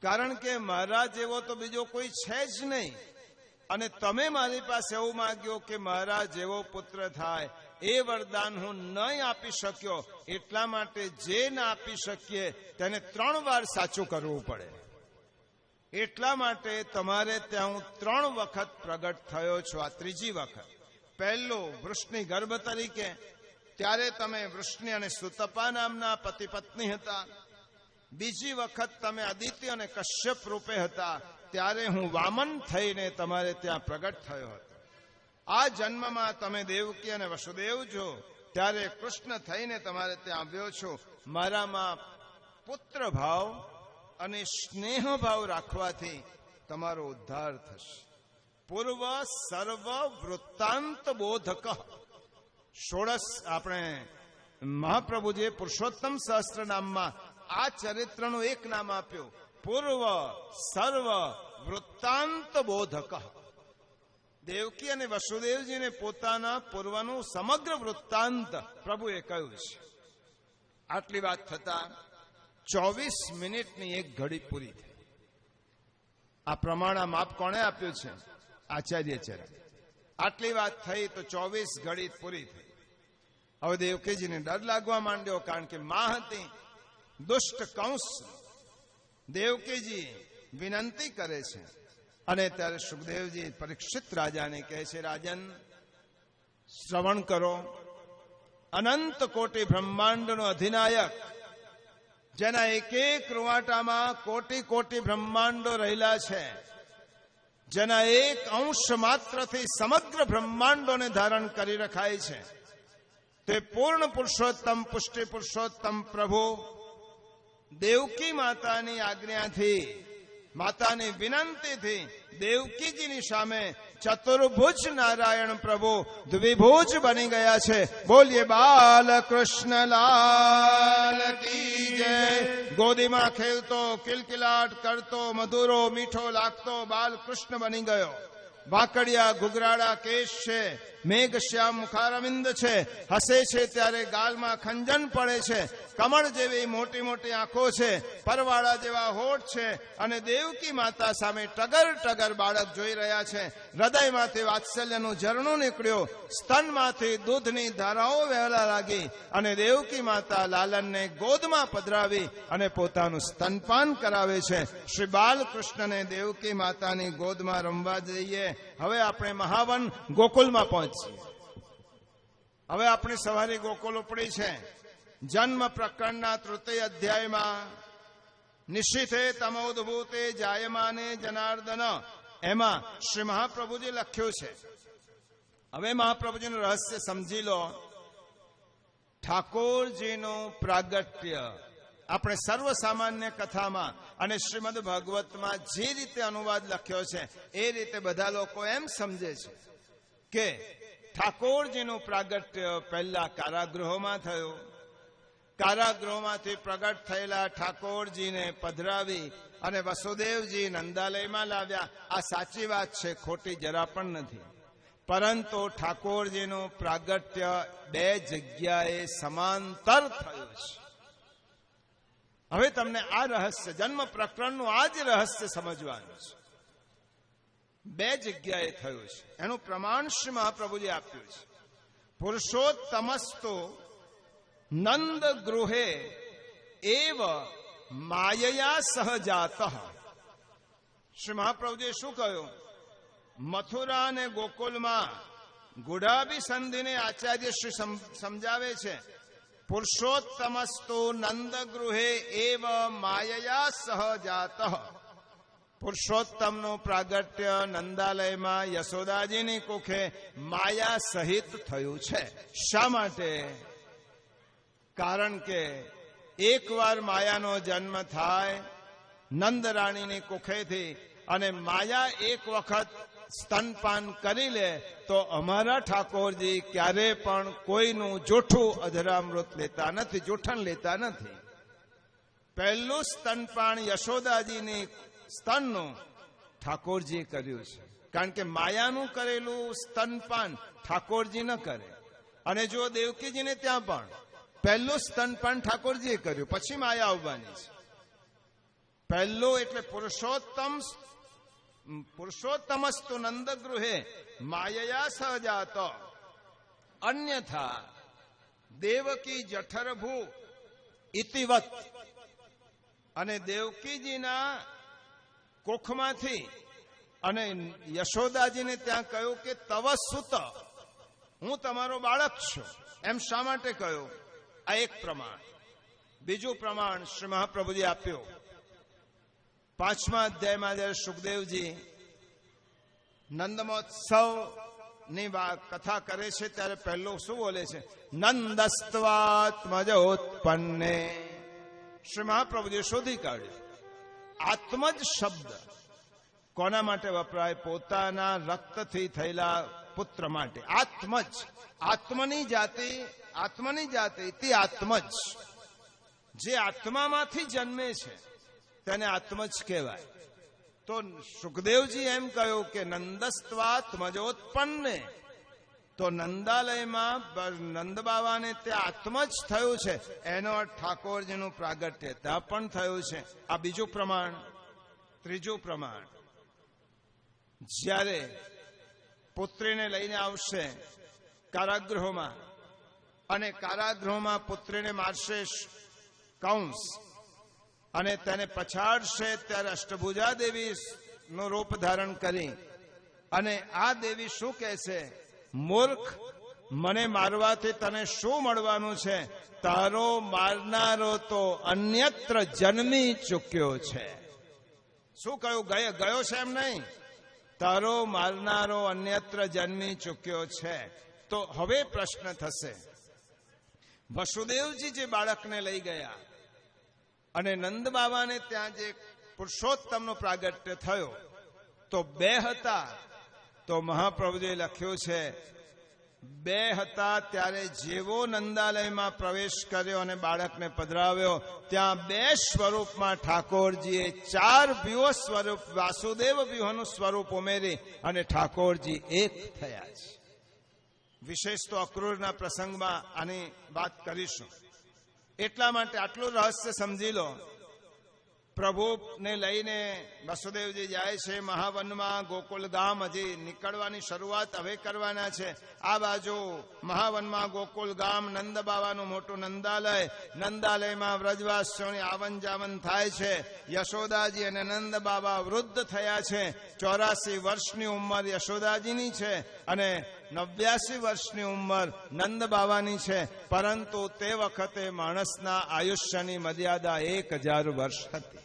કારણ કે મારા જેવો તો બીજો કોઈ છે જ નહીં. અને તમે મારી પાસે એવું માંગ્યો કે મારા જેવો પુત્ર થાય. એ વરદાન હું નહીં આપી શક્યો, એટલા માટે જે ના આપી શકીએ તેને 3 વાર સાચું કરવું પડે. એટલા માટે તમારે ત્યાં હું 3 વખત પ્રગટ થયો છું. આ 3જી વખત. પહેલું વૃષ્ણિ ગર્ભ તરીકે, ત્યારે તમે વૃષ્ણિ અને સુતપા નામના પતિ પત્ની હતા. બીજી વખત તમે અદિતિ અને કશ્યપ રૂપે હતા, ત્યારે હું વામન થઈને તમારે ત્યાં પ્રગટ થયો હતો. આ જન્મમાં તમે દેવકી અને વસુદેવ છો, ત્યારે કૃષ્ણ થઈને તમારે ત્યાં આવ્યો છું. મારામાં પુત્ર ભાવ અને સ્નેહ ભાવ રાખવાથી તમારો ઉદ્ધાર થશે. પૂર્વ સર્વ વૃત્તાંત બોધક 16 આપણે મહાપ્રભુજીએ પુરુષોત્તમ સહસ્ત્ર નામમાં આ ચરિત્રનું એક નામ આપ્યું, પૂર્વ સર્વ વૃત્તાંત બોધક. દેવકી અને વસુદેવજીને પોતાના પૂર્વનું સમગ્ર વૃત્તાંત પ્રભુએ કહ્યું છે. આટલી વાત થતા 24 મિનિટની એક ઘડી પૂરી થઈ. આ પ્રમાણ માપ કોણે આપ્યું છે? આચાર્યચરણ. આટલી વાત થઈ તો 24 ઘડી પૂરી થઈ. હવે દેવકીજીને ડર લાગવા માંડ્યો, કારણ કે માં હતી. દુષ્ટ કંસ દેવકીજી વિનંતી કરે છે. અને ત્યારે સુખદેવજી પરીક્ષિત રાજાને કહે છે, રાજન શ્રવણ કરો. અનંત કોટી બ્રહ્માંડનો અધિનાયક, જેના એક એક રૂવાટામાં કોટી કોટી બ્રહ્માંડો રહેલા છે, જેના એક અંશ માત્રથી સમગ્ર બ્રહ્માંડોને ધારણ કરી રખાય છે, તે પૂર્ણ પુરુષોત્તમ પુષ્ટિ પુરુષોત્તમ પ્રભુ દેવકી માતાની આજ્ઞાથી, માતાની વિનંતીથી દેવકીજીની સામે ચતુર્ભુજ નારાયણ પ્રભુ દ્વિભુજ બની ગયા છે. બોલીએ બાલકૃષ્ણ લાલ કી જય. ગોદીમાં ખેલતો, કિલકિલાટ કરતો, મધુરો મીઠો લાગતો બાલકૃષ્ણ બની ગયો. વાકડિયા ઘુઘરાડા કેશ છે, મેઘ શ્યામ મુખારવિંદ છે, હસે છે ત્યારે ગાલમાં ખંજન પડે છે, કમળ જેવી મોટી મોટી આંખો છે, પરવાળા જેવા હોઠ છે, અને દેવકી માતા સામે ટગર ટગર બાળક જોઈ રહ્યા છે. હૃદયમાંથી વાત્સલ્યનું ઝરણું નીકળ્યું, સ્તનમાંથી દૂધની ધારાઓ વહેલા લાગી, અને દેવકી માતા લાલનને ગોદમાં પધરાવી અને પોતાનું સ્તનપાન કરાવે છે. શ્રી બાલકૃષ્ણને દેવકી માતાની ગોદમાં રમવા જઈએ. હવે આપણે મહાવન ગોકુલમાં પહોંચીએ. હવે આપણી સવારી ગોકુલ ઉપડી છે. જન્મ પ્રકરણના 3ય અધ્યાયમાં નિશિથે તમોદભૂતે જાયમાને જનાર્દન, એમાં શ્રી મહાપ્રભુજી લખ્યું છે. હવે મહાપ્રભુજીનું રહસ્ય સમજી લો. ઠાકોરજીનું પ્રાગટ્ય આપણે સર્વસામાન્ય કથામાં અને શ્રીમદ ભાગવતમાં જે રીતે અનુવાદ લખ્યો છે, એ રીતે બધા લોકો એમ સમજે છે કે ઠાકોરજીનું પ્રાગટ્ય પહેલા કારાગૃહોમાં થયું. કારાગૃહમાંથી પ્રગટ થયેલા ઠાકોરજીને પધરાવી અને વસુદેવજી નંદાલયમાં લાવ્યા. આ સાચી વાત છે, ખોટી જરા પણ નથી. પરંતુ ઠાકોરજીનું પ્રાગટ્ય 2 જગ્યાએ સમાંતર થયું છે. હવે તમને આ રહસ્ય, જન્મ પ્રકરણનું આ જ રહસ્ય સમજવાનું છે. 2 જગ્યાએ થયું છે. એનું પ્રમાણ શ્રી મહાપ્રભુજી આપ્યું છે. પુરુષોત્તમસ્તો નંદ ગૃહે એવ માયયા સહજાત. શ્રી મહાપ્રભુજીએ શું કહ્યું? મથુરા અને ગોકુલમાં ગુડાભી સંધિને આચાર્ય શ્રી સમજાવે છે. પુરુષોત્તમસ્તુ નંદ ગૃહે એવ માયયા સહજાત. પુરુષોત્તમનું પ્રાગટ્ય નંદાલયમાં યશોદાજીની કુખે માયા સહિત થયું છે. શા માટે? કારણ કે એકવાર માયાનો જન્મ થાય નંદરાણીની કુખેથી અને માયા એક વખત સ્તનપાન કરી લે તો અમારા ઠાકોરજી ક્યારે પણ કોઈનું જૂઠું અધરામૃત લેતા નથી, જૂઠણ લેતા નથી. પહેલું સ્તનપાન યશોદાજીની સ્તનનું ઠાકોરજીએ કર્યું છે. કારણ કે માયાનું કરેલું સ્તનપાન ઠાકોરજી ન કરે. અને જો દેવકીજીને ત્યાં પણ પહેલું સ્તનપાન ઠાકોરજીએ કર્યું, પછી માયા આવવાની છે. પહેલું એટલે પુરુષોત્તમસ્તુ નંદગૃહે માયયા સહજાત. અન્યથા દેવકી જઠરભૂ ઇતિવત. અને દેવકીજીના કોખમાંથી અને યશોદાજીને ત્યાં કહ્યું કે તવ સુત, હું તમારો બાળક છું. એમ શા માટે કહ્યું? આ એક પ્રમાણ. બીજું પ્રમાણ શ્રી મહાપ્રભુજી આપ્યું. 5મા અધ્યાયમાં જયારે સુખદેવજી નંદમોત્સવની કથા કરે છે ત્યારે પહેલું શું બોલે છે? નંદસ્ત્વાત્મજોત્પન્ને. શ્રી મહાપ્રભુજી શોધી કાઢ્યું. આત્મજ શબ્દ કોના માટે વપરાય? પોતાના રક્તથી થયેલા પુત્ર માટે. આત્મજ, આત્મની જાતિ તે આત્મજ. જે આત્મામાંથી જન્મે છે તેને આત્મજ કહેવાય. તો સુખદેવજી એમ કહ્યું કે નંદસ્ત્વાત્મજોત્પન્ને. તો નંદાલયમાં નંદ બાવાને ત્યાં આત્મજ થયું છે, એનો અર્થ ઠાકોરજીનું પ્રાગટ્ય ત્યાં પણ થયું છે. આ બીજું પ્રમાણ. ત્રીજું પ્રમાણ, જ્યારે પુત્રીને લઈને આવશે કારાગૃહોમાં અને કારાગૃહોમાં પુત્રીને મારશે કંસ અને તેને પછાડશે, ત્યારે અષ્ટભુજા દેવી નું રૂપ ધારણ કરી અને આ દેવી શું કહેશે? મૂર્ખ, મને મારવાથી તને શું મળવાનું છે? તારો મારનારો તો અન્યત્ર જન્મી ચૂક્યો છે. શું કહ્યું? ગયો છે એમ નહીં, તારો મારનારો અન્યત્ર જન્મી ચૂક્યો છે. તો હવે પ્રશ્ન થશે, વસુદેવજી જે બાળકને લઈ ગયા અને નંદ બાવાને ત્યાં જે પુરુષોત્તમનો પ્રાગટ્ય થયો તો 2 હતા. તો મહાપ્રભુજીએ લખ્યું છે 2 હતા ત્યારે જેવો નંદાલયમાં પ્રવેશ કર્યો અને બાળકને પધરાવ્યો ત્યાં 2 સ્વરૂપમાં ઠાકોરજીએ 4 વ્યૂહ સ્વરૂપ વાસુદેવ વ્યૂહનું સ્વરૂપ ઉમેરી અને ઠાકોરજી એક થયા છે. વિશેષ તો અક્રૂરના પ્રસંગમાં આની વાત કરીશું. એટલા માટે આટલું રહસ્ય સમજી લો. પ્રભુને લઈને વસુદેવજી જાય છે મહાવનમાં. ગોકુલ ગામ હજી નીકળવાની શરૂઆત હવે કરવાના છે. આ બાજુ મહાવનમાં ગોકુલ ગામ, નંદ બાવાનું મોટું નંદાલય, નંદાલયમાં વ્રજવાસીઓની આવન જાવન થાય છે. યશોદાજી અને નંદ બાબા વૃદ્ધ થયા છે. 84 વર્ષની ઉંમર યશોદાજીની છે અને 89 વર્ષની ઉંમર નંદ બાવાની છે. પરંતુ તે વખતે માણસના આયુષ્યની મર્યાદા 1000 વર્ષ હતી.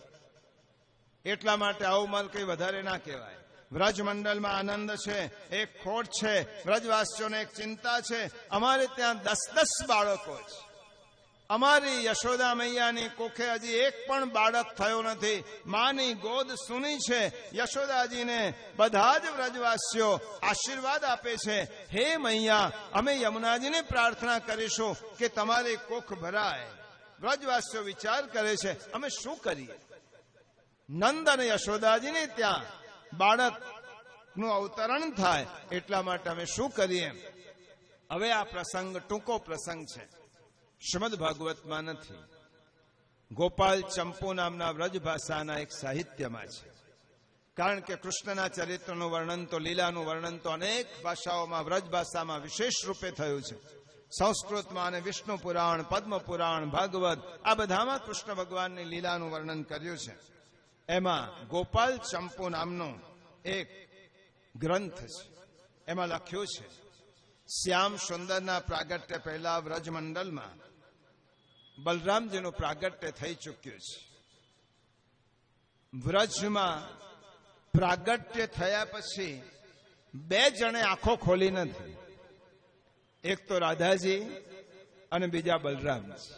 એટલા માટે આ ઉંમર કંઈ વધારે ના કહેવાય. વ્રજમંડળમાં આનંદ છે, એક ખોટ છે, વ્રજવાસીઓને એક ચિંતા છે. અમારે ત્યાં 10 બાળકો છે. અમારી યશોદા મૈયાની કોખે હજી એક પણ બાળક થયો નથી. માની ગોદ સૂની છે. યશોદાજીને બધા જ વ્રજવાસીઓ આશીર્વાદ આપે છે, હે મૈયા, અમે યમુનાજીને પ્રાર્થના કરીશું કે તમારી કોખ ભરાય. વ્રજવાસીઓ વિચાર કરે છે, અમે શું કરીએ? નંદ અને યશોદાજીને ત્યાં બાળકનું અવતરણ થાય, એટલા માટે અમે શું કરીએ? હવે આ પ્રસંગ ટૂંકો પ્રસંગ છે, શ્રીમદ ભાગવતમાં નથી. ગોપાલ ચંપુ નામના વ્રજ ભાષાના એક સાહિત્યમાં છે. કારણ કે કૃષ્ણના ચરિત્રનું વર્ણન તો, લીલાનું વર્ણન તો અનેક ભાષાઓમાં વ્રજ ભાષામાં વિશેષ રૂપે થયું છે. સંસ્કૃતમાં અને વિષ્ણુ પુરાણ, પદ્મ પુરાણ, ભાગવત, આ બધામાં કૃષ્ણ ભગવાનની લીલાનું વર્ણન કર્યું છે. એમાં ગોપાલ ચંપુ નામનું એક ગ્રંથ છે. એમાં લખ્યું છે શ્યામ સુંદરના પ્રાગટ્ય પહેલા વ્રજમંડળમાં બલરામજીનું પ્રાગટ્ય થઈ ચૂક્યું છે. વ્રજમાં પ્રાગટ્ય થયા પછી બે જણે આંખો ખોલી નથી. એક તો રાધાજી અને બીજા બલરામજી.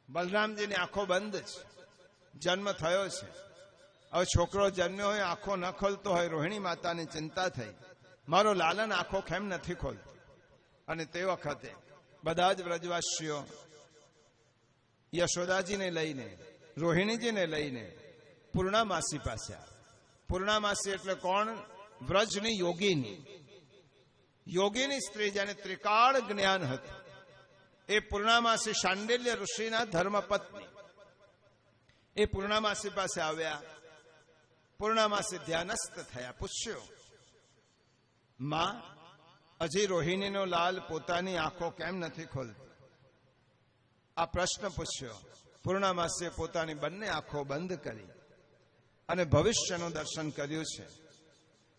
બલરામજીની આંખો બંધ છે, જન્મ થયો છે. હવે છોકરો જન્મ્યો હોય, આંખો ન ખોલતો હોય, રોહિણી માતાની ચિંતા થઈ, મારો લાલન આંખો કેમ નથી ખોલતો. અને તે વખતે બધા જ વ્રજવાસીઓ યશોદાજીને લઈને, રોહિણીજીને લઈને પૂર્ણામાસી પાસે આવે. પૂર્ણામાસી એટલે કોણ? વ્રજની યોગીની. યોગીની સ્ત્રી જેને ત્રિકાળ જ્ઞાન હતું, એ પૂર્ણામાસી શાંડિલ્ય ઋષિના ધર્મપત્ની. એ પૂર્ણામાસી પાસે આવ્યા. પૂર્ણામાસી ધ્યાનસ્થ થયા. પૂછ્યું, માં, હજી રોહિણીનો લાલ પોતાની આંખો કેમ નથી ખોલતો? આ પ્રશ્ન પૂછ્યો. પૂર્ણામાસીએ પોતાની બંને આંખો બંધ કરી અને ભવિષ્યનું દર્શન કર્યું છે.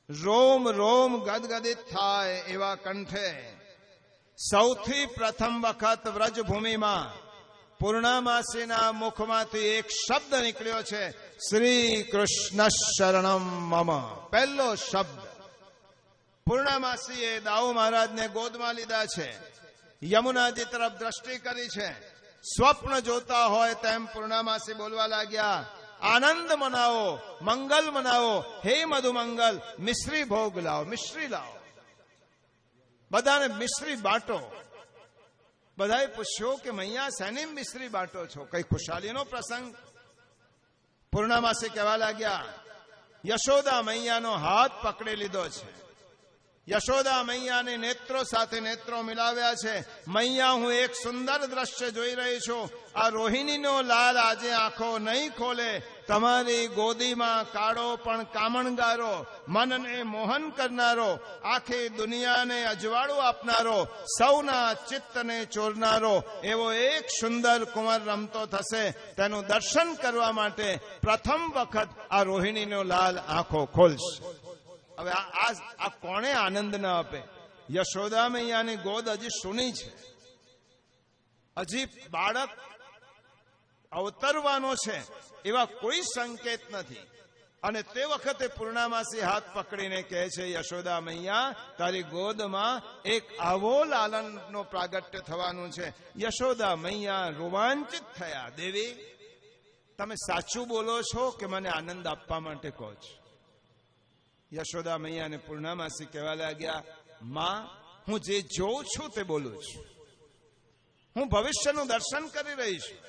રોમ રોમ ગદગદિત થાય એવા કંઠે સૌથી પ્રથમ વખત વ્રજભૂમિમાં પૂર્ણામાસીના મુખમાંથી એક શબ્દ નીકળ્યો છે, શ્રી કૃષ્ણ શરણમ મમ. પહેલો શબ્દ. પૂર્ણામાસીએ દાઉ મહારાજને ગોદમાં લીધા છે. યમુનાજી તરફ દ્રષ્ટિ કરી છે. સ્વપ્ન જોતા હોય તેમ પૂર્ણામાસી બોલવા લાગ્યા, આનંદ મનાવો, મંગલ મનાવો, હે મધુમંગલ, મિશ્રી ભોગ લાવો, મિશ્રી લાવો, બધાને મિશ્રી બાટો. બધાએ પૂછ્યું કે મૈયા શેની મિશ્રી બાટો છો? કઈ ખુશાલીનો પ્રસંગ? પૂર્ણામાસી કહેવા લાગ્યા, યશોદા મૈયાનો હાથ પકડી લીધો છે. યશોદા મૈયાને નેત્રો સાથે નેત્રો મિલાવ્યા છે. મૈયા, હું એક સુંદર દ્રશ્ય જોઈ રહી છું. આ રોહિણીનો લાલ આજે આંખો નહીં ખોલે. તમારી ગોદીમાં કાળો પણ કામણગારો, મનને મોહન કરનારો, આખી દુનિયાને અજવાળું આપનારો, સૌના ચિત્તને ચોરનારો એવો એક સુંદર કુંવર રમતો થશે. તેનું દર્શન કરવા માટે પ્રથમ વખત આ રોહિણીનો લાલ આંખો ખોલશે. હવે આ કોણે આનંદ ન આપે? યશોદા મૈયાની ગોદ હજી સૂની છે, હજી બાળક અવતરવાનો છે એવા કોઈ સંકેત નથી. અને તે વખતે પૂર્ણામાસી હાથ પકડીને કહે છે, યશોદા મૈયા, તારી ગોદમાં એક આવો લાલનનો પ્રાગટ્ય થવાનું છે. યશોદા મૈયા રોમાંચિત થયા. દેવી, તમે સાચું બોલો છો કે મને આનંદ આપવા માટે કહો છો? યશોદા મૈયાને પૂર્ણામાસી કહેવા લાગ્યા, માં, હું જે જોઉં છું તે બોલું છું. હું ભવિષ્યનું દર્શન કરી રહી છું.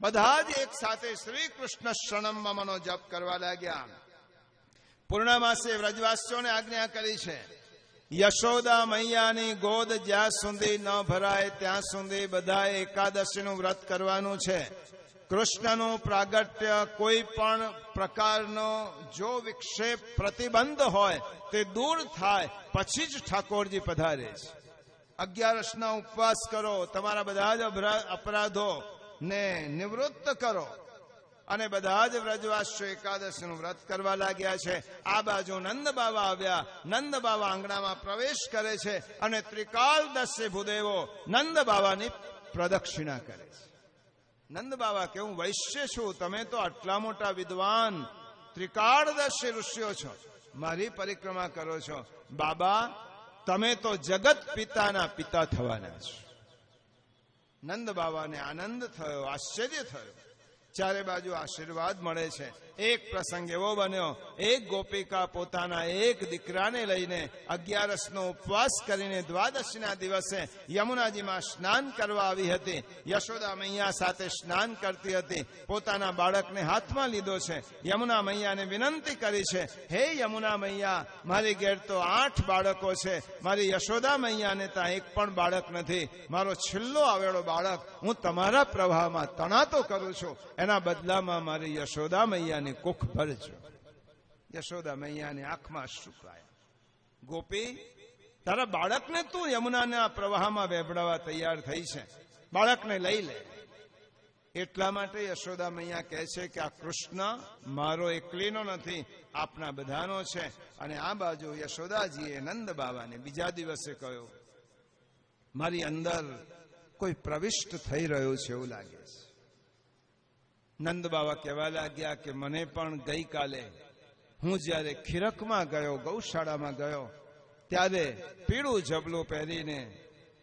બધા જ એક સાથે શ્રી કૃષ્ણ શરણમ મમનો જપ કરવા લાગ્યા. પૂર્ણામાસીએ વ્રજવાસીઓને આજ્ઞા કરી છે, યશોદા મૈયાની ગોદ જ્યાં સુધી ન ભરાય ત્યાં સુધી બધાએ એકાદશીનું વ્રત કરવાનું છે. કૃષ્ણનું પ્રાગટ્ય કોઈ પણ પ્રકારનો જો વિક્ષેપ પ્રતિબંધ હોય તે દૂર થાય પછી જ ઠાકોરજી પધારે છે. 11ના ઉપવાસ કરો, તમારા બધા જ અપરાધો ને નિવૃત્ત કરો. અને બધા જ વ્રજવાસીઓ એકાદશીનું વ્રત કરવા લાગ્યા છે. આ બાજુ નંદ બાવા આવ્યા. નંદ બાવા આંગણામાં પ્રવેશ કરે છે અને ત્રિકાળદર્શી ભૂદેવો નંદ બાવાની પ્રદક્ષિણા કરે છે. નંદ બાવા કે, હું વૈશ્ય છું, તમે તો આટલા મોટા વિદ્વાન ત્રિકાળદર્શી ઋષિઓ છો, મારી પરિક્રમા કરો છો. બાબા, તમે તો જગત પિતાના પિતા થવાના છો. નંદ બાવાને આનંદ થયો, આશ્ચર્ય થયો. ચારે બાજુ આશીર્વાદ મળે છે. એક પ્રસંગ એવો બન્યો, એક ગોપિકા પોતાના એક દીકરાને લઈને 11નો ઉપવાસ કરીને દ્વાદશીના દિવસે યમુનાજીમાં સ્નાન કરવા આવી હતી. યશોદા મૈયા સાથે સ્નાન કરતી હતી. પોતાના બાળકને હાથમાં લીધો છે. યમુના મૈયાને વિનંતી કરી છે, હે યમુના મૈયા, મારી ઘેર તો 8 બાળકો છે, મારી યશોદા મૈયાને ત્યાં એક પણ બાળક નથી. મારો છેલ્લો આવેલો બાળક હું તમારા પ્રવાહમાં તણાતો કરું છું. એના બદલામાં મારી યશોદા મૈયાની કુખ ભરજો. યશોદા મૈયાની આંખમાં અશ્રુપાયા. ગોપી, તારા બાળકને તું યમુનાના પ્રવાહમાં વેબડાવા તૈયાર થઈ છે, બાળકને લઈ લે. એટલા માટે યશોદા મૈયા કહે છે કે આ કૃષ્ણ મારો એકલીનો નથી, આપના બધાનો છે. અને આ બાજુ યશોદાજીએ નંદ બાબાને બીજા દિવસે કહ્યું, મારી અંદર કોઈ પ્રવિષ્ટ થઈ રહ્યું છે એવું લાગે છે. નંદ બાબા કહેવા લાગ્યા કે મને પણ ગઈકાલે હું જ્યારે ખીરકમાં ગયો, ગૌશાળામાં ગયો, ત્યારે પીળું જબલું પહેરીને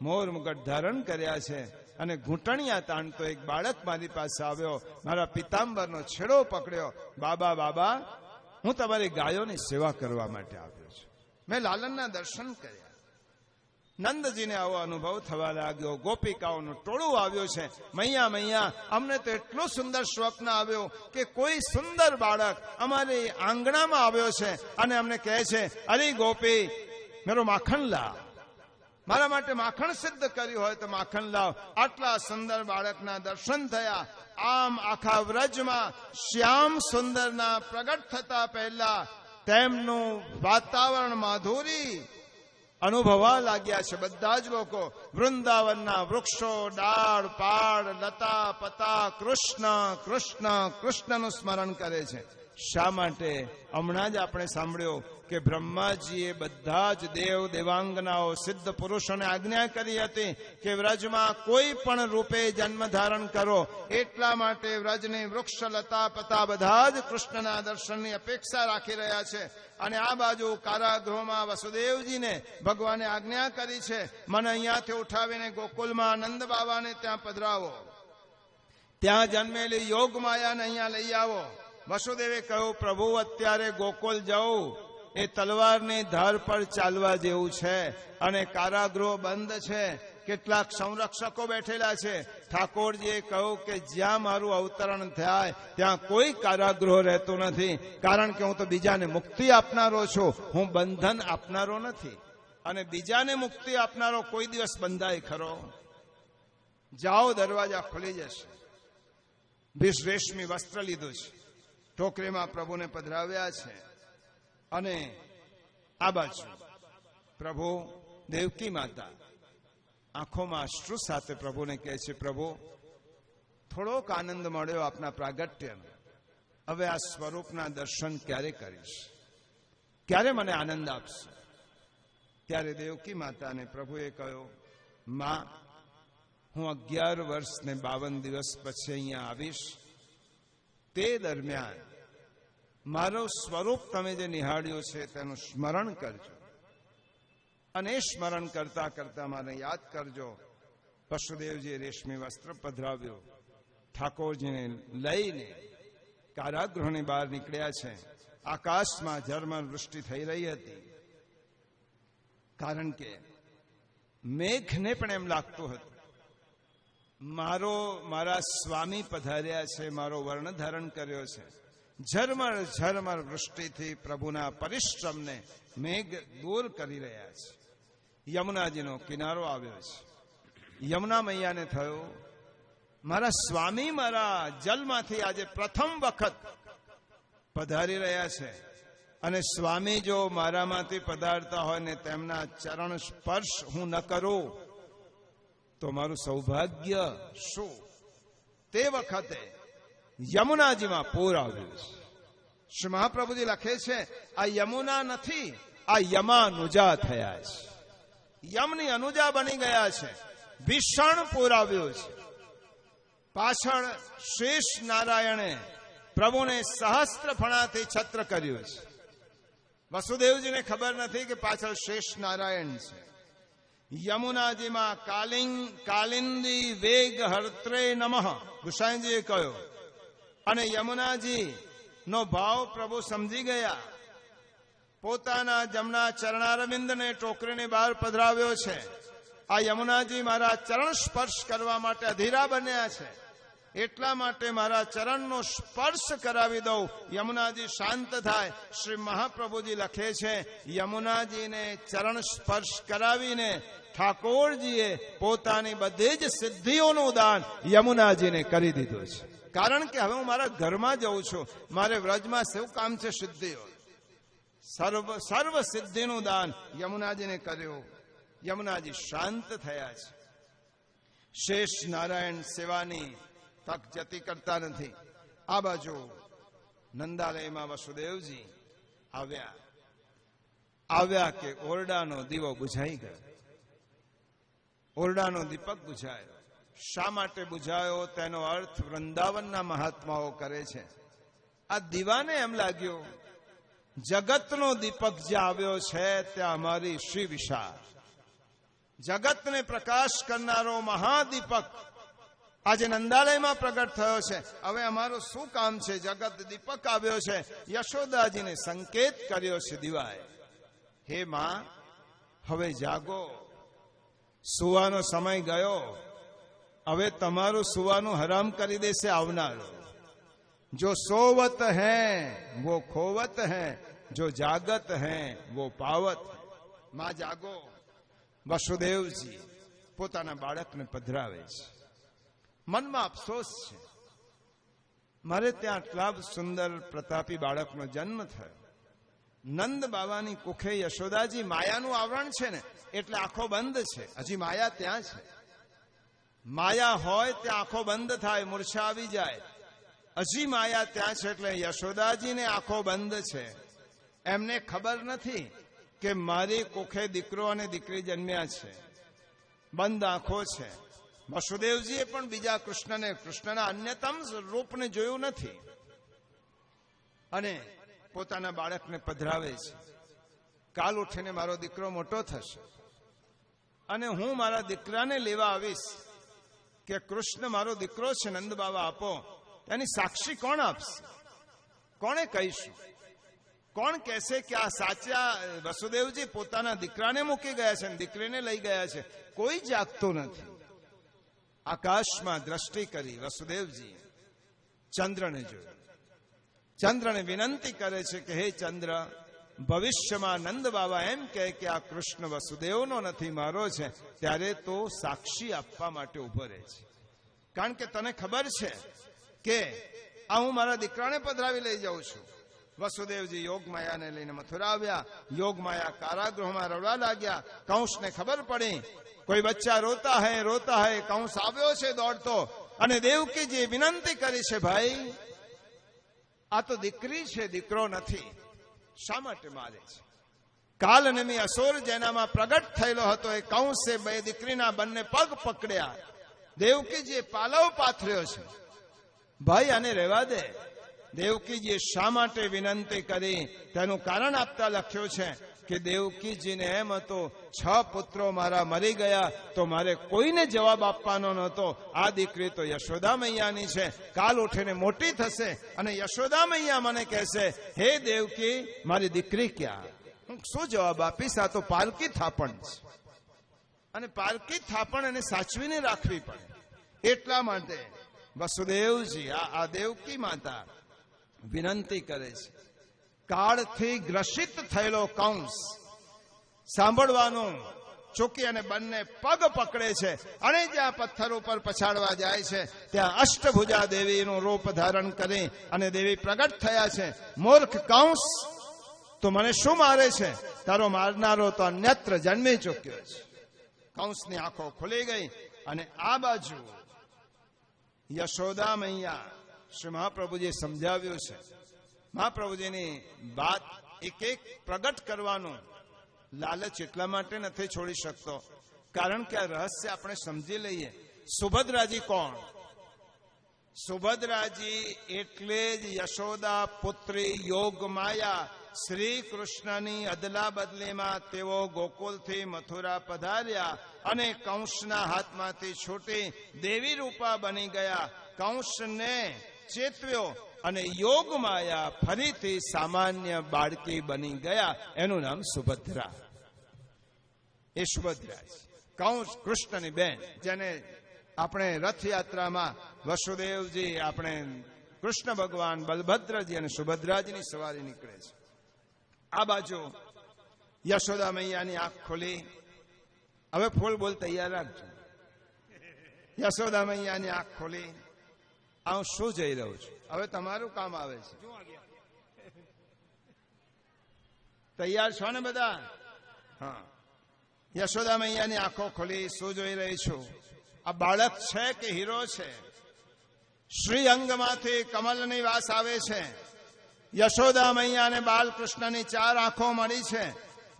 મોર મુગટ ધારણ કર્યા છે અને ઘૂંટણિયા તાણતો એક બાળક મારી પાસે આવ્યો, મારા પિતાંબરનો છેડો પકડ્યો, બાબા બાબા હું તમારી ગાયોની સેવા કરવા માટે આવ્યો છું. મેં લાલનના દર્શન કર્યા. નંદજીને આવો અનુભવ થવા લાગ્યો. ગોપિકાઓનું ટોળું આવ્યું છે. મૈયા મૈયા અમને તો એટલો સુંદર સ્વપ્ન આવ્યો કે કોઈ સુંદર બાળક અમારે આંગણામાં આવ્યો છે અને અમને કહે છે, અરે ગોપી મેરો માખણ લાવ, મારા માટે માખણ સિદ્ધ કર્યું હોય તો માખણ લાવ. આટલા સુંદર બાળકના દર્શન થયા. આમ આખા વ્રજમાં શ્યામ સુંદરના પ્રગટ થતા પહેલા તેમનું વાતાવરણ માધુરી અનુભવવા લાગ્યા છે બધા જ લોકો. વૃંદાવનના વૃક્ષો, ડાળ પાડ, લતા પતા કૃષ્ણ કૃષ્ણ કૃષ્ણનું સ્મરણ કરે છે. શા માટે? હમણાં જ આપણે સાંભળ્યું કે બ્રહ્માજીએ બધા જ દેવ દેવાંગનાઓ સિદ્ધ પુરુષોને આજ્ઞા કરી હતી કે વ્રજમાં કોઈ પણ રૂપે જન્મ ધારણ કરો. એટલા માટે વ્રજની વૃક્ષ, લતા પતા બધા જ કૃષ્ણના દર્શનની અપેક્ષા રાખી રહ્યા છે. અને આ બાજુ કારાગૃહમાં વસુદેવજીને ભગવાને આજ્ઞા કરી છે, મને અહીંયાથી ઉઠાવીને ગોકુલમાં નંદ બાબાને ત્યાં પધરાવો, ત્યાં જન્મેલી યોગ માયાને અહીંયા લઈ આવો. વસુદેવે કહ્યું, પ્રભુ અત્યારે ગોકુલ જવું એ તલવારની ધાર પર ચાલવા જેવું છે અને કારાગૃહ બંધ છે, કેટલાક સંરક્ષકો બેઠેલા છે. ઠાકોરજીએ કહ્યું કે જ્યાં મારું અવતરણ થાય ત્યાં કોઈ કારાગૃહ રહેતું નથી, કારણ કે હું તો બીજાને મુક્તિ આપનારો છું, હું બંધન આપનારો નથી. અને બીજાને મુક્તિ આપનારો કોઈ દિવસ બંધાય ખરો? જાઓ, દરવાજા ખુલી જશે. રેશમી વસ્ત્ર લીધું છે, ટોકરીમાં પ્રભુને પધરાવ્યા છે. અને આ બાજુ પ્રભુ દેવકી માતા આંખોમાં અશ્રુ સાથે પ્રભુને કહે છે, પ્રભુ થોડોક આનંદ મળ્યો આપના પ્રાગટ્યનો, હવે આ સ્વરૂપના દર્શન ક્યારે કરીશ, ક્યારે મને આનંદ આપશે? ત્યારે દેવકી માતાને પ્રભુએ કહ્યું, માં હું 11 વર્ષ ને 52 દિવસ પછી અહીંયા આવીશ, તે દરમિયાન મારું સ્વરૂપ તમે જે નિહાળ્યું છે તેનું સ્મરણ કરજો અને સ્મરણ કરતા કરતા મને યાદ કરજો. વસુદેવજીએ રેશમી વસ્ત્ર પધરાવ્યું, ઠાકોરજીને લઈને કારાગૃહની બહાર નીકળ્યા છે. આકાશમાં ઝરમર વૃષ્ટિ થઈ રહી હતી, કારણ કે મેઘને પણ એમ લાગતું હતું મારા સ્વામી પધાર્યા છે, મારો વર્ણ ધારણ કર્યો છે. ઝરમર ઝરમર વૃષ્ટિથી પ્રભુના પરિશ્રમને મેઘ દૂર કરી રહ્યા છે. યમુનાજીનો કિનારો આવ્યો છે. યમુના મૈયાને થયું, મારા સ્વામી મારા જલમાંથી આજે પ્રથમ વખત પધારી રહ્યા છે અને સ્વામી જો મારામાંથી પધારતા હોય ને તેમના ચરણ સ્પર્શ હું ન કરું તો મારું સૌભાગ્ય શું? તે વખતે યમુનાજીમાં પૂર આવ્યું છે. શ્રી મહાપ્રભુજી લખે છે, આ યમુના નથી, આ યમાનુજા થયા છે, યમની અનુજા બની ગયા છે. ભીષણ પૂર આવ્યું છે. પાછળ શેષ નારાયણે પ્રભુને સહસ્ત્ર ફણાથી છત્ર કર્યું છે. વસુદેવજીને ખબર નથી કે પાછળ શેષ નારાયણ છે. યમુનાજીમાં કાલિંદી વેગ હર્ત્રે નમઃ ગુસાઈજીએ કહ્યું. અને યમુનાજી નો ભાવ પ્રભુ સમજી ગયા. પોતાના જમણા ચરણારવિંદને ટોકરીની બહાર પધરાવ્યો છે. આ યમુનાજી મારા ચરણ સ્પર્શ કરવા માટે અધીરા બન્યા છે, એટલા માટે મારા ચરણનો સ્પર્શ કરાવી દઉં, યમુનાજી શાંત થાય. શ્રી મહાપ્રભુજી લખે છે, યમુનાજીને ચરણ સ્પર્શ કરાવીને ઠાકોરજીએ પોતાની બધી જ સિદ્ધિઓનું દાન યમુનાજીને કરી દીધું છે. કારણ કે હવે હું મારા ઘરમાં જઉં છું, મારે વ્રજમાં શું કામ છે? સિદ્ધિઓ, સર્વ સિદ્ધિનું દાન યમુનાજીને કર્યું. યમુનાજી શાંત થયા છે. શેષ નારાયણ સેવાની તક જતી કરતા નથી. આ બાજુ નંદાલયમાં વસુદેવજી આવ્યા કે ઓરડાનો દીવો બુઝાઈ ગયો. ઓરડાનો દીપક બુઝાયો. શા માટે બુઝાયો તેનો અર્થ વૃંદાવનના મહાત્માઓ કરે છે. આ દીવાને એમ લાગ્યું જગતનો દીપક જે આવ્યો છે ત્યાં અમારી શ્રી વિશાળ જગતને પ્રકાશ કરનારો મહાદીપક આજે નંદાલયમાં પ્રગટ થયો છે. હવે અમારું શું કામ છે? જગત દીપક આવ્યો છે. યશોદાજીને સંકેત કર્યો છે દીવાએ, હે માં, હવે જાગો, સુવાનો સમય ગયો. હવે તમારું સુવાનું હરામ કરી દેશે આવનારો. જો સોવત હૈ વો ખોવત હૈ, જો જાગત હૈ વો પાવત. માં જાગો. વસુદેવજી પોતાના બાળકને પધરાવે છે. મનમાં અફસોસ છે, મારે ત્યાં આટલા સુંદર પ્રતાપી બાળકનો જન્મ થયો. નંદ બાવાની કુખે યશોદાજી, માયાનું આવરણ છે ને એટલે આંખો બંધ છે. હજી માયા ત્યાં છે. માયા હોય ત્યાં આંખો બંધ થાય, મૂર્છા આવી જાય. હજી માયા ત્યાં છે એટલે યશોદાજીને આંખો બંધ છે. એમને ખબર નથી કે મારી કુખે દીકરો અને દીકરી જન્મ્યા છે. બંધ આંખો છે. વસુદેવજીએ પણ બીજા કૃષ્ણના અન્યતમ રૂપને જોયું નથી અને પોતાના બાળકને પધરાવે છે. કાલ ઉઠીને મારો દીકરો મોટો થશે અને હું મારા દીકરાને લેવા આવીશ કે કૃષ્ણ મારો દીકરો છે, નંદ બાવા આપો. એની સાક્ષી કોણ આપશે? કોણે કહીશું? કોણ કહેશે કે આ સાચા વસુદેવજી પોતાના દીકરાને મૂકી ગયા છે અને દીકરીને લઈ ગયા છે? કોઈ જાગતું નથી. આકાશમાં દ્રષ્ટિ કરી વસુદેવજી ચંદ્રને જોયું. ચંદ્રને વિનંતી કરે છે કે હે ચંદ્ર, ભવિષ્યમાં નંદ બાબા એમ કહે કે આ કૃષ્ણ વસુદેવનો નથી, મારો છે, ત્યારે તો સાક્ષી આપવા માટે ઉભો રહે છે. કારણ કે તને ખબર છે કે આ હું મારા દીકરાને પધરાવી લઈ જાઉં છું. વસુદેવજી યોગમાયાને લઈને મથુરા આવ્યા. યોગમાયા કારાગૃહમાં રડવા લાગ્યા. કંસને ખબર પડી કોઈ બચ્ચા રોતા હૈ. કંસ આવ્યો છે દોડતો અને દેવકીજી વિનંતી કરી છે, ભાઈ આ તો દીકરી છે, દીકરો નથી, શા માટે મારે છે? કાલનેમી અસુર જેનામાં પ્રગટ થયેલો હતો એ કંસે બે દીકરીના બંને પગ પકડ્યા. દેવકીજીએ પાલવ પાથર્યો છે. ભાઈ આને રહેવા દે. દેવકીજીએ શા માટે વિનંતી કરી તેનું કારણ આપતા લખ્યું છે કે દેવકીજીને એમ હતો 6 પુત્રો મારા મરી ગયા તો મારે કોઈને જવાબ આપવાનો નહોતો. આ દીકરી તો યશોદા મૈયાની છે. કાલ ઉઠીને મોટી થશે અને યશોદા મૈયા મને કહેશે, હે દેવકી, મારી દીકરી ક્યાં? હું શું જવાબ આપીશ? આ તો પારકી થાપણ છે અને પારકી થાપણ એને સાચવીને રાખવી પડે. એટલા માટે વસુદેવજી આ દેવકી માતા વિનંતી કરે છે. કાળથી ગ્રસિત થયેલો કંસ સાંભળવાનું ચૂકી અને બંને પગ પકડે છે અને જ્યાં પથ્થર ઉપર પછાડવા જાય છે ત્યાં અષ્ટભુજા દેવીનું રૂપ ધારણ કરી અને દેવી પ્રગટ થયા છે. મૂર્ખ કંસ, તો મને શું મારે છે? તારો મારનારો તો અન્યત્ર જન્મી ચૂક્યો છે. કંસની આંખો ખુલી ગઈ અને આ બાજુ યશોદા મૈયા શ્રી મહાપ્રભુજીએ સમજાવ્યું છે. મહાપ્રભુજીની વાત એક પ્રગટ કરવાનું લાલચ એટલા માટે નથી છોડી શકતો કારણ કે આ રહસ્ય આપણે સમજી લઈએ. સુભદ્રાજી કોણ? સુભદ્રાજી એટલે જ યશોદા પુત્રી યોગમાયા. શ્રી કૃષ્ણની અદલા બદલીમાં તેઓ ગોકુલથી મથુરા પધાર્યા અને કંસના હાથમાંથી છૂટી દેવી રૂપા બની ગયા. કંસને ચેતવ્યો અને યોગમાયા ફરીથી સામાન્ય બાળકી બની ગયા. એનું નામ સુભદ્રા. એ સુભદ્રા છે, કંસ કૃષ્ણની બેન, જેને આપણે રથયાત્રામાં વસુદેવજી, આપણે કૃષ્ણ ભગવાન, બલભદ્રજી અને સુભદ્રાજીની સવારી નીકળે છે. આ બાજુ યશોદા મૈયાની આંખ ખોલી. હવે ફૂલ બોલ તૈયાર રાખજો. યશોદા મૈયાની આંખ ખોલી. હું શું જઈ રહ્યો છું? હવે તમારું કામ આવે છે. તૈયાર છો ને બધા? હા. યશોદા મૈયાની આંખો ખોલી. શું જોઈ રહી છું? આ બાળક છે કે હીરો છે? શ્રી અંગમાંથી કમલની વાસ આવે છે. યશોદા મૈયાને બાલકૃષ્ણની 4 આંખો મળી છે.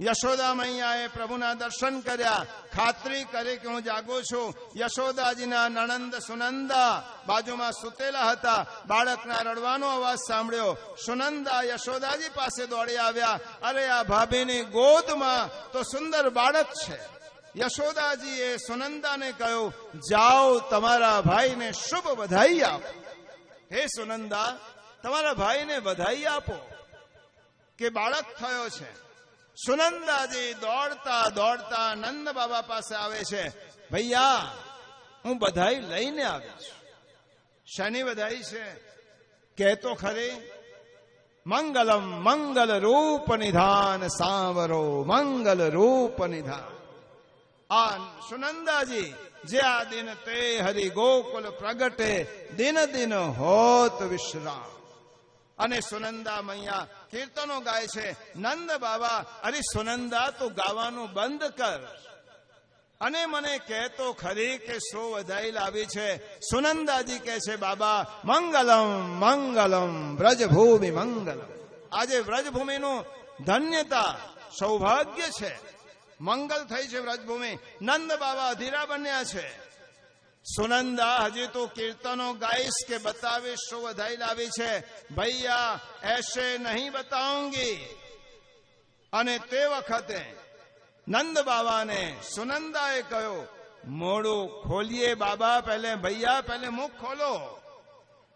યશોદા મૈયાએ પ્રભુના દર્શન કર્યા, ખાતરી કરી કે હું જાગું છું. યશોદાજીના નણંદ સુનંદા બાજુમાં સૂતેલા હતા. બાળકના રડવાનો અવાજ સાંભળ્યો. સુનંદા યશોદાજી પાસે દોડી આવ્યા. અરે, આ ભાભીની ગોદમાં તો સુંદર બાળક છે. યશોદાજીએ સુનંદાને કહ્યું, જાઓ તમારા ભાઈને શુભ વધાઈ આપો. હે સુનંદા, તમારા ભાઈને વધાઈ આપો કે બાળક થયો છે. સુનંદાજી દોડતા દોડતા નંદ બાબા પાસે આવે છે. ભૈયા, હું બધાઈ લઈને આવી છું. શાની બધાઈ છે? કહેતો ખરી. મંગલમ મંગલ રૂપ નિધાન સાવરો મંગલ રૂપ નિધાન. આ સુનંદાજી જે આ દિન તે હરિ ગોકુલ પ્રગટે દિન દિન હોત વિશ્રામ. અને સુનંદા મૈયા કીર્તનો ગાય છે. નંદ બાબા, અરે સુનંદા, તું ગાવાનું બંધ કર અને મને કહેતો ખરી કે શું વધાઈ લાવી છે. સુનંદાજી કહે છે, બાબા, મંગલમ મંગલમ વ્રજભૂમિ મંગલમ. આજે વ્રજભૂમિનું ધન્યતા સૌભાગ્ય છે. મંગલ થઈ છે વ્રજભૂમિ. નંદ બાબા અધીરા બન્યા છે. સુનંદા, હજી તું કીર્તનો ગાઈશ કે બતાવીશ શું વધાઈ લાવી છે? ભૈયા, એસે નહીં બતાઉંગી. અને તે વખતે નંદ બાબાને સુનંદાએ કહ્યું, મોડું ખોલીએ બાબા, પહેલે ભૈયા પહેલે મુખ ખોલો.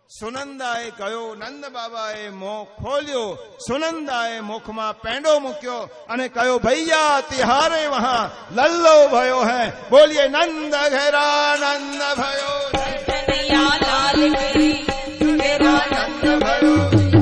સુનંદાએ કહ્યું. નંદ બાબાએ મોં ખોલ્યું. સુનંદાએ મુખમાં પેંડો મૂક્યો અને કહ્યું, ભૈયા તિહારે વહાં લલ્લો ભયો હૈ. બોલીએ નંદ ઘેરા નંદ ભયો. કનૈયા લાલ કી ઘેરા નંદ ભયો.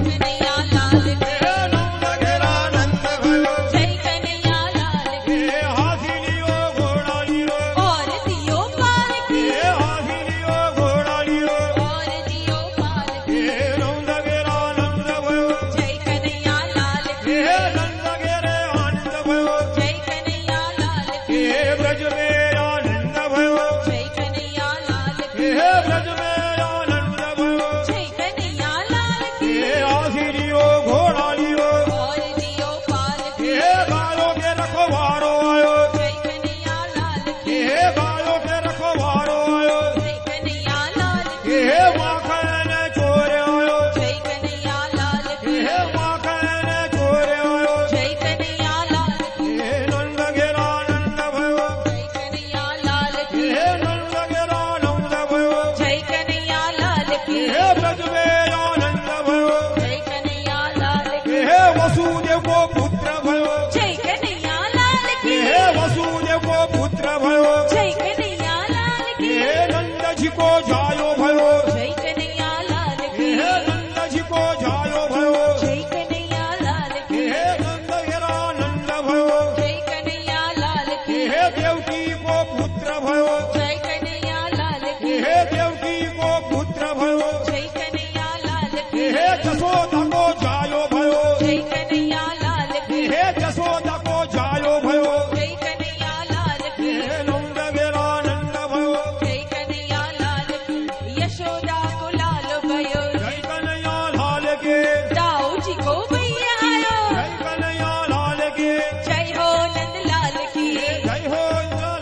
કનૈયા લાલ કી નંદ ઘેરા નંદ ભયો. જય કનૈયા લાલ કી હાથી લિયો ઘોડા લિયો. ઓર દિયો પાલ કી હાથી લિયો ઘોડા લિયો. ઓર દિયો પાલ કી નંદ ઘેરા નંદ ભયો. જય કનૈયા લાલ કી નંદ ઘેરે આનંદ ભયો. જય કનૈયા લાલ કી બ્રજ મે આનંદ ભયો. જય કનૈયા લાલ કી બ્રજ મે આનંદ ભયો. જય કનૈયા લાલ કી હાથી લિયો ઘોડા લિયો. ઓર દિયો પાલ કી ગાયો કે રખવાડો આયો. જય કનૈયા લાલ કી ગાયો કે રખવાડો આયો. જય કનૈયા લાલ કી માખણ ચોરે આયો. જય કનૈયા લાલ કી માખણ ચોરે આયો. જય કનૈયા લાલ કી નંદ ઘેરા નંદ ભયો. જય કનૈયા લાલ કી નંદ ઘેરા નંદ ભયો. જય કનૈયા લાલ કી બ્રજ મે આનંદ ભયો. જય કનૈયા લાલ કી વસુદેવ કો પુત્ર ભયો. જય કનૈયા લાલ કી વસુદેવ કો પુત્ર ભયો. જય કનૈયા લાલ કી નંદજી કો જાયો ભયો. જય કનૈયા લાલ કી નંદજી કો જાયો ભયો. જય કનૈયા લાલ કી નંદ ઘેરા નંદ ભયો. જય કનૈયા લાલ કી દેવકી કો પુત્ર ભયો. જય કનૈયા લાલ કી દેવકી કો પુત્ર ભયો. જય કનૈયા લાલ કી જશોદા કો જાયો ભયો. જય કનૈયા લાલ કી જશોદા કો જાયો ભયો. જય કનૈયા લાલ કી નંદ ઘેરા નંદ ભયો. જય કનૈયા લાલ કી યશોદા કો લાલ भयो જય કનૈયા લાલ કે. दाऊ जी को भैया आयो જય કનૈયા લાલ કે. जय हो नंद लाल की જય હો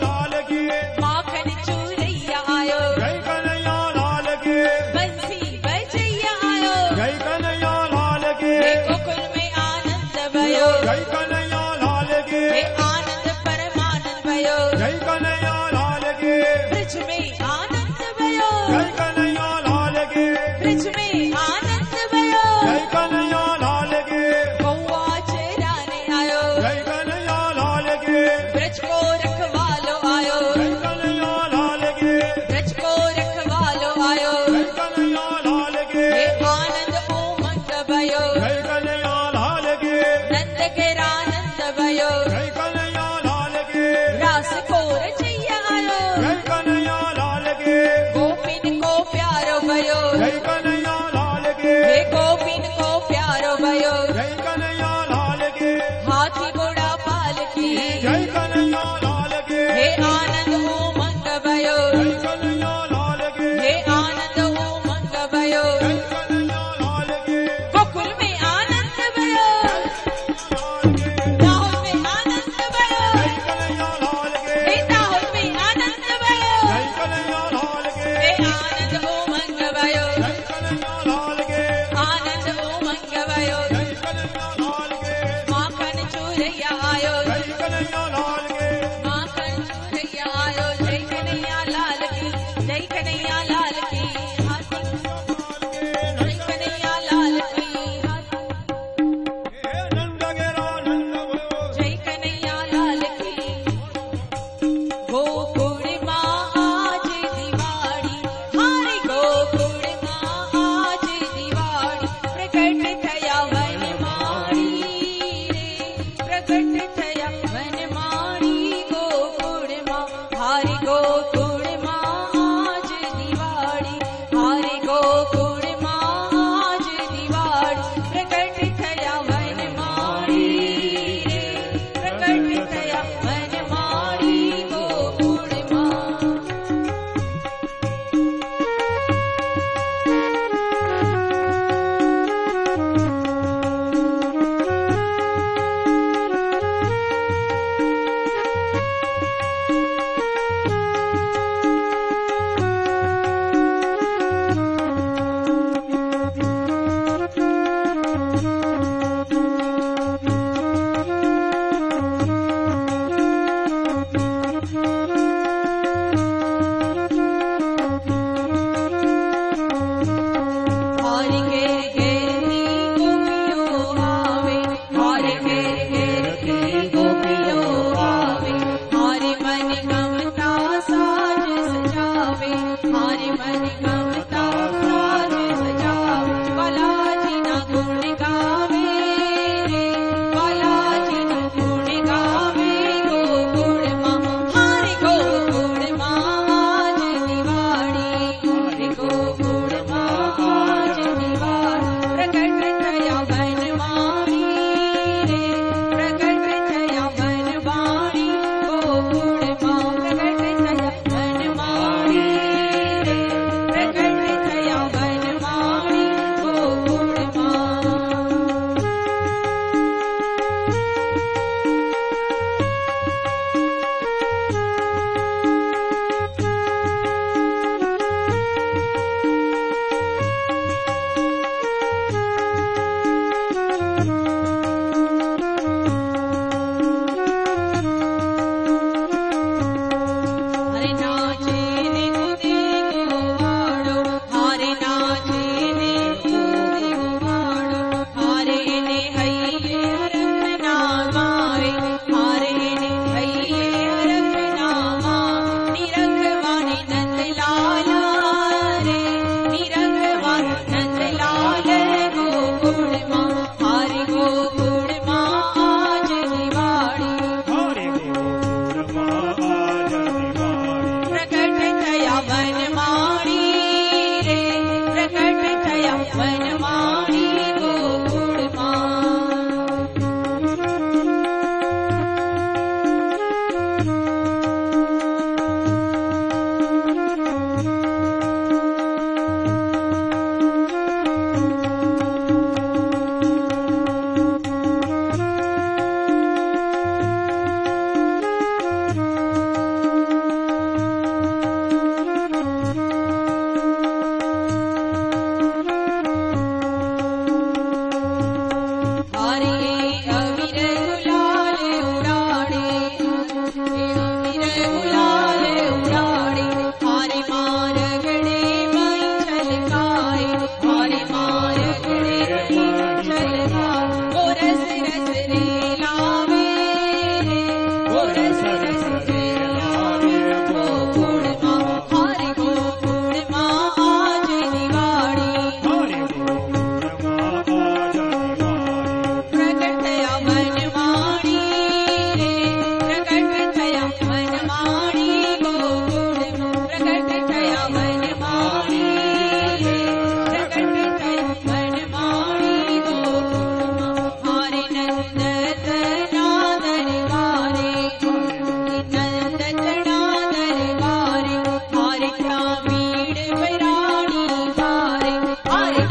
લાલ કે. माखन चूरैया आयो જય કનૈયા લાલ કે. बंसी बजैया आयो જય કનૈયા લાલ કે. हे गोकुल में आनंद भयो જય કનૈયા લાલ કે. हे आनंद परमानंद भयो જય કનૈયા લાલ કે. ब्रज में आनंद भयो જય કનૈયા લાલ કે. ब्रज में आनंद भयो જય કનૈયા લાલ કે. कौआ चराने आयो જય કનૈયા लाल के. ब्रज को रखवालो आयो जय कन्हैया लाल के. ब्रज को रखवालो आयो जय कन्हैया लाल के. हे आनंद उमंग भयो जय कन्हैया लाल के. नंद घेरानंद भयो जय कन्हैया लाल के. रास को रचैया आयो जय कन्हैया लाल के. गोपिन को प्यारो भयो जय कन्हैया થયા વનવાણી રે પ્રગટ થયા વનવાણી ગોકુળમાં પ્રગટ થયા વનવાણી રે પ્રગટ થયા વનવાણી ગોકુળમાં હરે નાચે ને કૂદે ગોવાળો હારે નાચે ને કૂદે ગોવાળો હારે ને હૈયે હરખ ના મારે હારે ને હૈયે હરખ ના મા નિરખવાને નંદલાલ રે નિરખવાને નંદલાલ ગોકુળમાં હારે ગોકુળમાં આજ દિવાળી હરે ગોકુળમાં આજ દિવાળી પ્રગટ થયા વનમાળી રે પ્રગટ થયા વનમાળી ગોકુળમાં હારે અવીર ગુલાલ ઉડાડે અવીર ગુલાલ ઉડાડે હારે મારગડે મઈ છલકાય હારે મારગડે મઈ છલકાય ગોરસ રસ રે લાવે રે ગોરસ રસ રે લાવે ગોકુળમાં હારે ગોકુળમાં આજ દિવાળી હરે ગોકુળમાં આજ દિવાળી પ્રગટ થયા વનવાણી રે પ્રગટ થયા વનવાણી ગોકુળમાં પ્રગટ થયા વનવાણી રે પ્રગટ થયા વનવાણી ગોકુળમાં હારે નંદતના દરબારે નંદતના દરબારે હારે ભીડ ભરાણી વારે હારે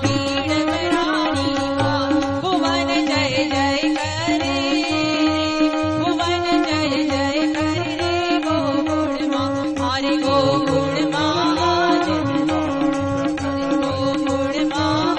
ભીડ ભરાણી વાર ભુવન જય જય કરે ભુવન જય જય કરે રે ગોકુળમાં હારે ગોકુળમાં આજ ગોકુળમાં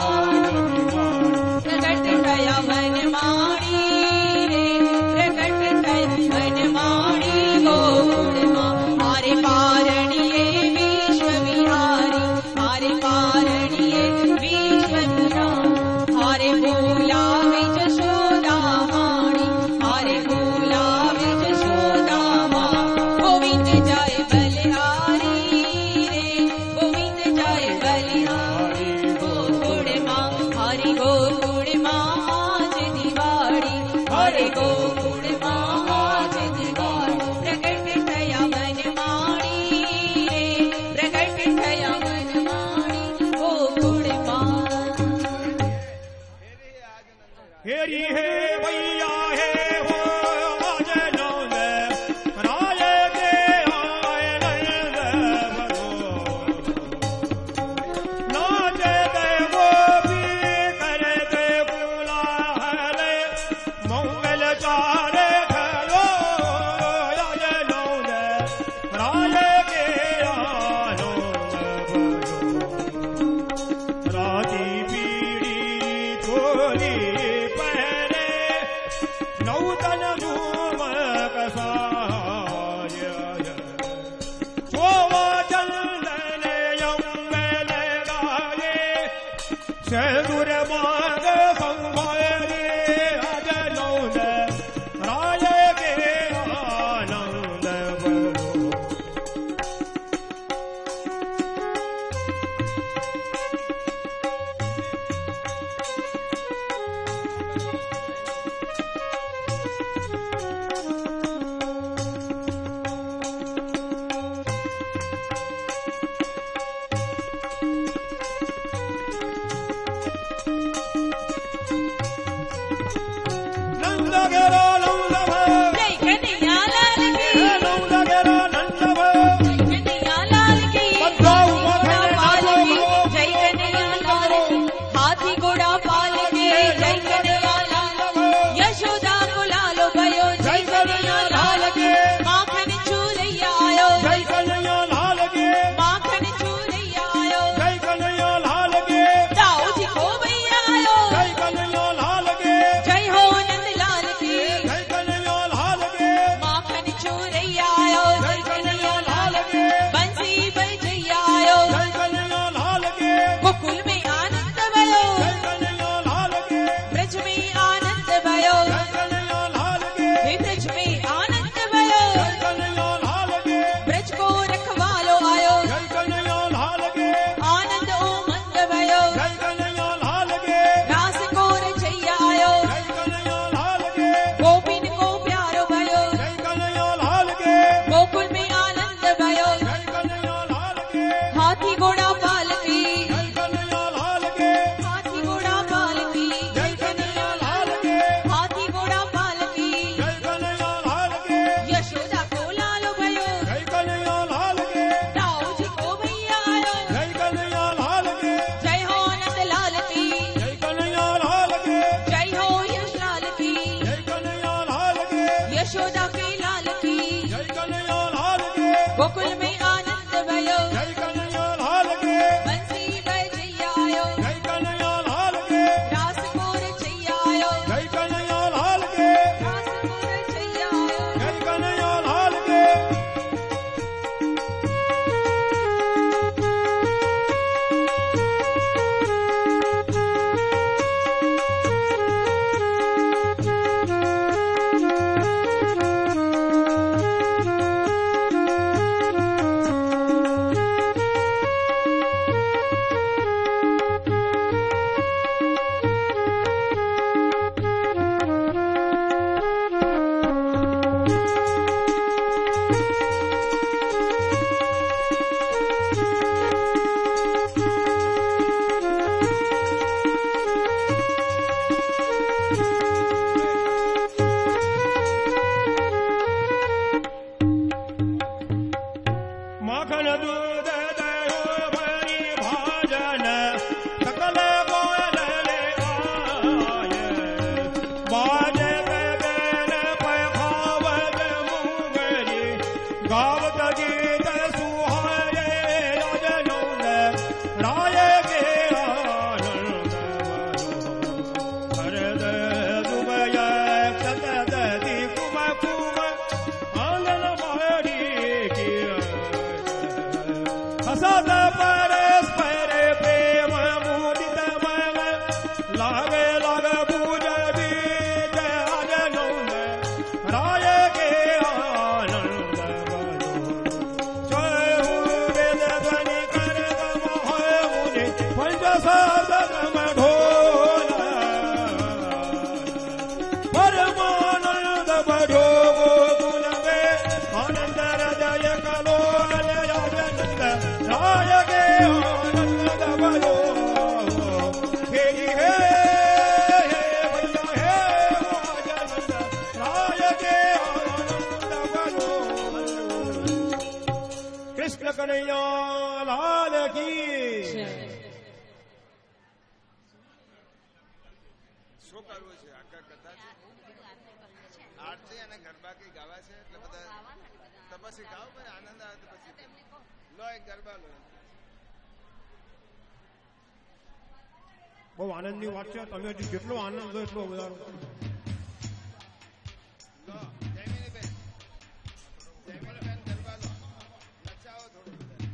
પ્રગટ થયા વનમાળી રે પ્રગટ થયા વનમાળી ગોકુળમાં હારે પારણીએ વિશ્વ વિહારી હારે પારણીએ વિશ્વ વિહારી હારે બોલાવે જશોદા માણી હારે બોલાવે જશોદા માં ગોવિંદ જય બલિહારી રે ગોવિંદ જય બલિહારી ગોકુળમાં હારે ગોકુળમાં આજ દિવાળી હારે ગોકુળમાં આજ દિવાળી પ્રગટ થયા વનમાળી રે પ્રગટ થયા વનમાળી ગોકુળમાં हेरी हे भैया हे हो आज नंद राय के आए नंद भगो नाचे दे गोपी करे दे बुला हले मंगल चारे खलो आज नंद राय के आनंद भगो राती पीड़ी छोरी पहरे नौतन झूम कसाय सोवा चंदन यंगल गाये सेदुर माग संभारे अज नौद राय के आनंद भरो નંદ ઘેરો નંદ ભયો જય કનૈયા લાલ કી હે નંદ ઘેરો નંદ ભયો જય કનૈયા લાલ કી બધા ઉભા થઈને નાચો જય કનૈયા લાલ કી હાથી ઘોડા પાલકી જય કનૈયા લાલ યશોદા કો લાલો ગયો જય કનૈયા લાલ કી માખન ચૂરૈયા આયો જય કનૈયા લાલ કે માખન ચૂરૈયા આયો જય કનૈયા લાલ કે દાઉજી કો ભૈયા આયો જય કનૈયા લાલ કે જય હો નંદલાલ કી જય કનૈયા લાલ કે માખન ચૂરૈયા આયો જય કનૈયા લાલ કે બંસી બજૈયા આયો જય કનૈયા લાલ કે ગોકુલ में आनंद भयो જય કનૈયા લાલ કે ब्रज में आनंद भयो જય કનૈયા લાલ કે हे ब्रज में आनंद भयो જય કનૈયા લાલ કે ब्रज को रखवालो आयो જય કનૈયા લાલ કે आनंद उमंग भयो જય કનૈયા લાલ કે रास को रचैया आयो જય કનૈયા લાલ કે गोपिन को प्यारो भयो જય कन्हैया लाल के गोकुल में आनंद भयो जय कन्हैया लाल के हाथी घोड़ा पालकी जय कन्हैया लाल के हाथी घोड़ा पालकी जय कन्हैया लाल के हाथी घोड़ा पालकी जय कन्हैया लाल के यशोदा को लालो भयो जय कन्हैया लाल के दाऊजी को भैया आयो जय कन्हैया लाल के जय हो नंद लाल की जय कन्हैया लाल के जय हो यश लाल की जय कन्हैया लाल के यशोदा के लाल की जय कन्हैया लाल के गोकुल में आनंद भयो जय कन्हैया लाल के बंसी बजैया आयो जय कन्हैया लाल के रास को रचैया आयो जय कन्हैया लाल के रास को रचैया आयो जय कन्हैया लाल के माखन दूध दयो भरी भाजन सकल गोयल ले आए बाज गगन पखावत मुंगरी गावत गीत सुहाए राजनौन राय के आनंद हरद दुबय सतत कुम कुम आंगन मारी की हसत परस्पर प्रेम मुदित मन लागे लग पूज बीज अजनौन राय के आनंद बलो जय हो वेद ध्वनि कर मोह मुनि पंच सदम ढोल परमानंद बढ़ो गोकुल में आनंद हृदय कलोल आनंद राय के आनंद बढ़ो हे हे भैया हे आनंद राय के आनंद बढ़ो कृष्ण कन्हैया लाल की શું કરવું છે આખા કથા છે આરતી અને ગરબા કઈ ગાવા છે એટલે બધા તો પછી ગાઓ પણ આનંદ આવે તો પછી લો એક ગરબા લો બહુ આનંદની વાત છે તમે હજી જેટલો આનંદ લો એટલો વધારો લો જયમીનીબેન જયમીનીબેન ગરબા લો નચાવો થોડું બધા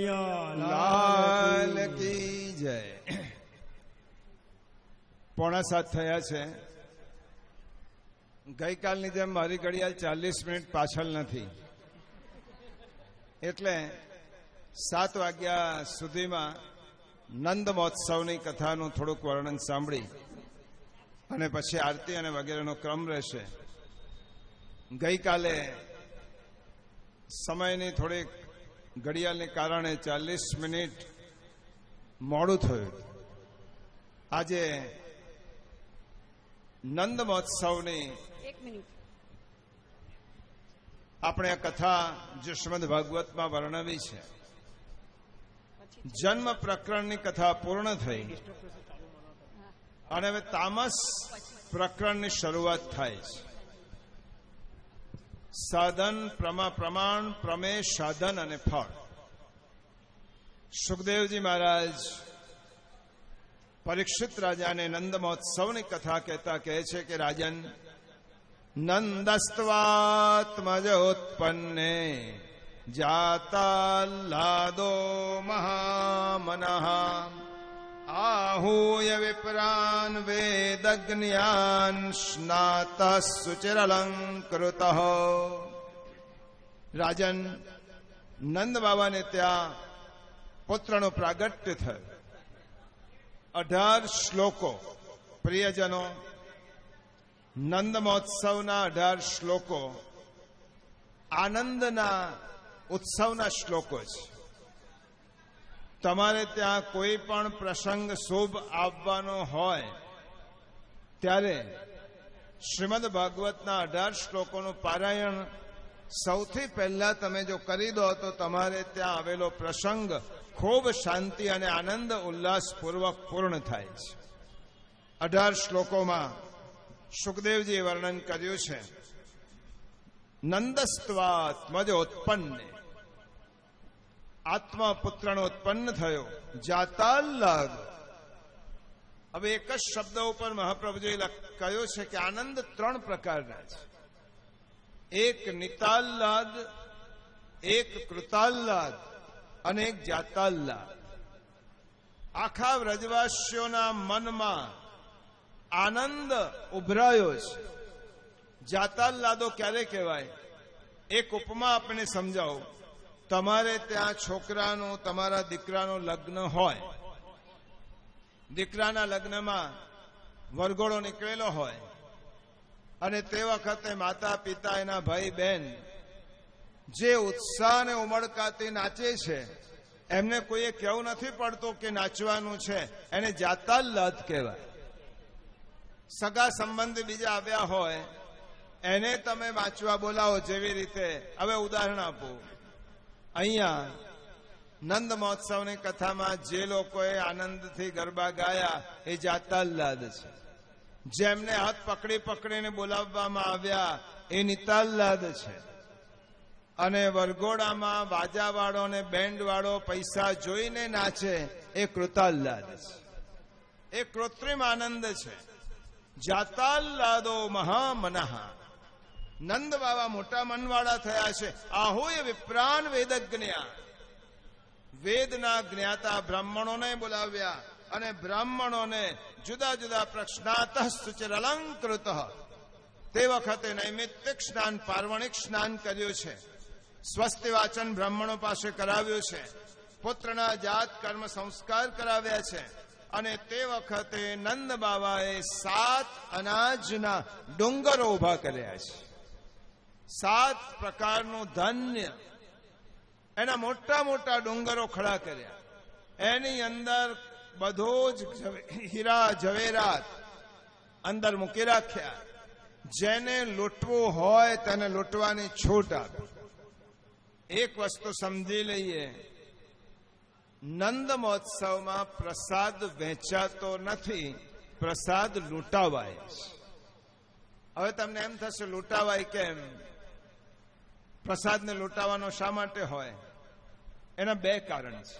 કનૈયા લાલ કી જય. 6:45 થયા છે. ગઈકાલની જેમ મારી ઘડિયાળ 40 મિનિટ પાછળ નથી, એટલે 7 વાગ્યા સુધીમાં નંદ મહોત્સવની કથાનું થોડુંક વર્ણન સાંભળી અને પછી આરતી અને વગેરેનો ક્રમ રહેશે. ગઈકાલે સમયની થોડીક ઘડિયાળને કારણે 40 મિનિટ મોડું થયું. આજે નંદ મહોત્સવની આપણે આ કથા જે શ્રીમદ ભાગવતમાં વર્ણવી છે, જન્મ પ્રકરણની કથા પૂર્ણ થઈ અને હવે તામસ પ્રકરણની શરૂઆત થાય છે. સાધન, પ્રમાણ, પ્રમેય, સાધન અને ફળ. સુખદેવજી મહારાજ પરીક્ષિત રાજાને નંદ મહોત્સવની કથા કહેતા કહે છે કે રાજન, નંદસ્ત્વાત્મજોત્પન્ને જાતાલ્લાદો મહામનઃ आहूय विप्रान् वेदज्ञान् स्नातः सुचिरलंकृतः. રાજન, નંદ બાબાને ત્યાં પુત્રનું પ્રાગટ્ય થયું. 18 શ્લોકો પ્રિયજનો, નંદ મહોત્સવના 18 શ્લોકો આનંદના ઉત્સવના શ્લોકો છે. તમારે ત્યાં કોઈ પણ પ્રસંગ શુભ આવવાનો હોય ત્યારે શ્રીમદ ભાગવતના 18 શ્લોકોનું પારાયણ સૌથી પહેલા તમે જો કરી દો તો તમારે ત્યાં આવેલો પ્રસંગ ખૂબ શાંતિ અને આનંદ ઉલ્લાસપૂર્વક પૂર્ણ થાય છે. 18 શ્લોકોમાં સુખદેવજીએ વર્ણન કર્યું છે. નંદસ્ત્વાત્મજોત્પન્ને, આત્મા પુત્રનો ઉત્પન્ન થયો. જાતાલ્લાદ, હવે એક જ શબ્દ ઉપર મહાપ્રભુજીએ કહ્યું છે કે આનંદ 3 પ્રકારના છે. એક નિતાલ્લાદ, એક કૃતાલ્લાદ અને એક જાતાલ્લાદ. આખા વ્રજવાસીઓના મનમાં આનંદ ઉભરાયો છે. જાતાલ્લાદો ક્યારે કહેવાય? એક ઉપમા આપણે સમજાવું. તમારે ત્યાં છોકરાનું, તમારા દીકરાનું લગ્ન હોય, દીકરાના લગ્નમાં વરઘોડો નીકળેલો હોય અને તે વખતે માતા પિતા, એના ભાઈ બહેન જે ઉત્સાહ અને ઉમળકાથી નાચે છે, એમને કોઈએ કહેવું નથી પડતું કે નાચવાનું છે, એને જાતાલ્લાદ કહેવાય. સગા સંબંધી બીજા આવ્યા હોય એને તમે વાંચવા બોલાવો. જેવી રીતે હવે ઉદાહરણ આપું, અહીંયા નંદ મહોત્સવની કથામાં જે લોકોએ આનંદથી ગરબા ગાયા એ જાતાલ્લાદ છે. જેમને હાથ પકડીને બોલાવવામાં આવ્યા એ નિતાલ્લાદ છે. અને વરઘોડામાં વાજાવાળો ને બેન્ડવાળો પૈસા જોઈને નાચે એ કૃતાલ્લાદ છે. એ કૃત્રિમ આનંદ છે. જાતાલ્લાદો મહામનઃ, નંદ બાબા મોટા મનવાળા થયા છે. આહોય વિપ્રાન વેદજ્ઞા, વેદના જ્ઞાતા બ્રાહ્મણોને બોલાવ્યા અને બ્રાહ્મણોને જુદા જુદા પ્રશ્નાતઃ સુચિર અલંકૃત, તે વખતે નૈમિત્તિક સ્નાન, પાર્વણિક સ્નાન કર્યું છે. સ્વસ્તિ વાચન બ્રાહ્મણો પાસે કરાવ્યું છે. પુત્રના જાત કર્મ સંસ્કાર કરાવ્યા છે. અને તે વખતે નંદ બાબાએ 7 અનાજના ડુંગરો ઉભા કર્યા છે. 7 પ્રકારનું ધાન્ય, એના મોટા મોટા ડુંગરો ખડા કર્યા. એની અંદર બધો જ હીરા જવેરાત અંદર મૂકી રાખ્યા. જેને લૂંટવું હોય તેને લૂંટવાની છૂટ આપી. એક વસ્તુ સમજી લઈએ, નંદ મહોત્સવમાં પ્રસાદ વહેંચાતો નથી, પ્રસાદ લૂંટાવાય છે. હવે તમને એમ થશે લૂંટાવાય કેમ? પ્રસાદને લૂંટાવાનો શા માટે હોય? એના 2 કારણ છે.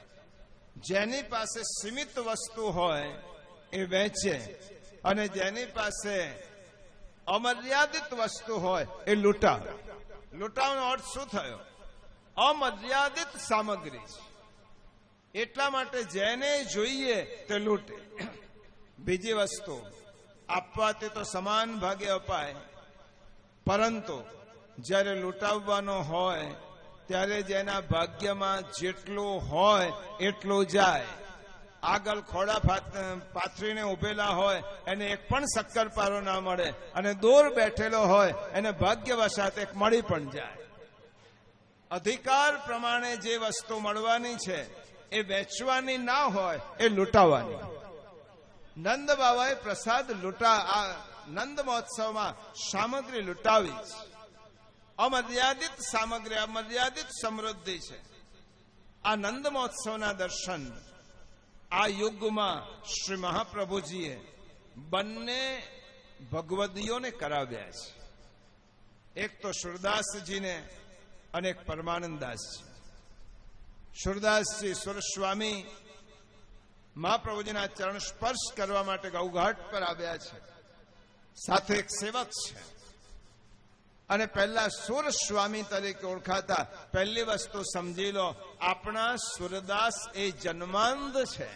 જેની પાસે સીમિત વસ્તુ હોય એ વહેંચે, અને જેની પાસે અમર્યાદિત વસ્તુ હોય એ લૂંટાવે. લૂંટાવાનો અર્થ શું થયો? અમર્યાદિત સામગ્રી છે. એટલા માટે જેને જોઈએ તે લૂંટે. બીજી વસ્તુ, આપવાથી તો સમાન ભાગે અપાય, પરંતુ જ્યારે લૂંટાવવાનો હોય ત્યારે જેના ભાગ્યમાં જેટલું હોય એટલું જાય. આગળ ખોડા પાથરીને ઉભેલા હોય એને એક પણ શક્કરપારો ના મળે, અને દૂર બેઠેલો હોય એને ભાગ્યવશાત એક મળી પણ જાય. અધિકાર પ્રમાણે જે વસ્તુ મળવાની છે એ વેચવાની ના હોય, એ લૂંટાવાની. નંદ બાબાએ પ્રસાદ નંદ મહોત્સવમાં સામગ્રી લૂંટાવી છે. અમર્યાદિત સામગ્રી, અમર્યાદિત સમૃદ્ધિ છે. આ નંદ મહોત્સવના દર્શન આ યુગમાં શ્રી મહાપ્રભુજીએ બંને ભગવદીઓને કરાવ્યા છે. એક તો સુરદાસજીને અને એક પરમાનંદાસજી. સુરદાસજી સુરસ્વામી મહાપ્રભુજીના ચરણ સ્પર્શ કરવા માટે ગૌઘાટ પર આવ્યા છે. સાથે એક સેવક છે, અને પહેલા સુરસ્વામી તરીકે ઓળખાતા. પહેલી વસ્તુ સમજી લો, આપણા સુરદાસ એ જન્માંધ છે.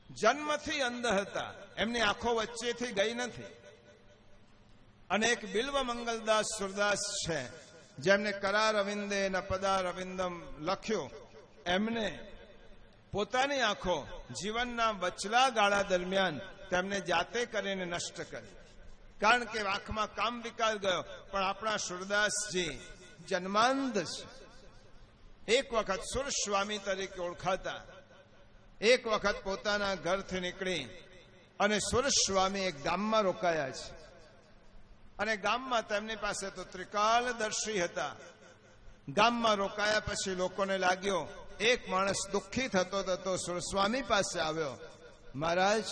જન્મથી અંધ હતા, એમની આંખો વચ્ચેથી ગઈ નથી. અને એક બિલ્વ મંગલદાસ સુરદાસ છે, જેમને કરા રવિંદે ન પદા રવિંદમ લખ્યું. એમને પોતાની આંખો જીવનના વચલા ગાળા દરમિયાન તેમને જાતે કરીને નષ્ટ કરી, કારણ કે આંખમાં કામ વિકાર ગયો. પણ આપણા સુરદાસજી જન્માંધ છે. એક વખત સુરસ્વામી તરીકે ઓળખાતા. એક વખત પોતાના ઘરથી નીકળી અને સુરસ્વામી એક ગામમાં રોકાયા છે. અને ગામમાં તેમની પાસે તો ત્રિકાલદર્શી હતા. ગામમાં રોકાયા પછી લોકોને લાગ્યો, એક માણસ દુઃખી થતો થતો સુરસ્વામી પાસે આવ્યો. મહારાજ,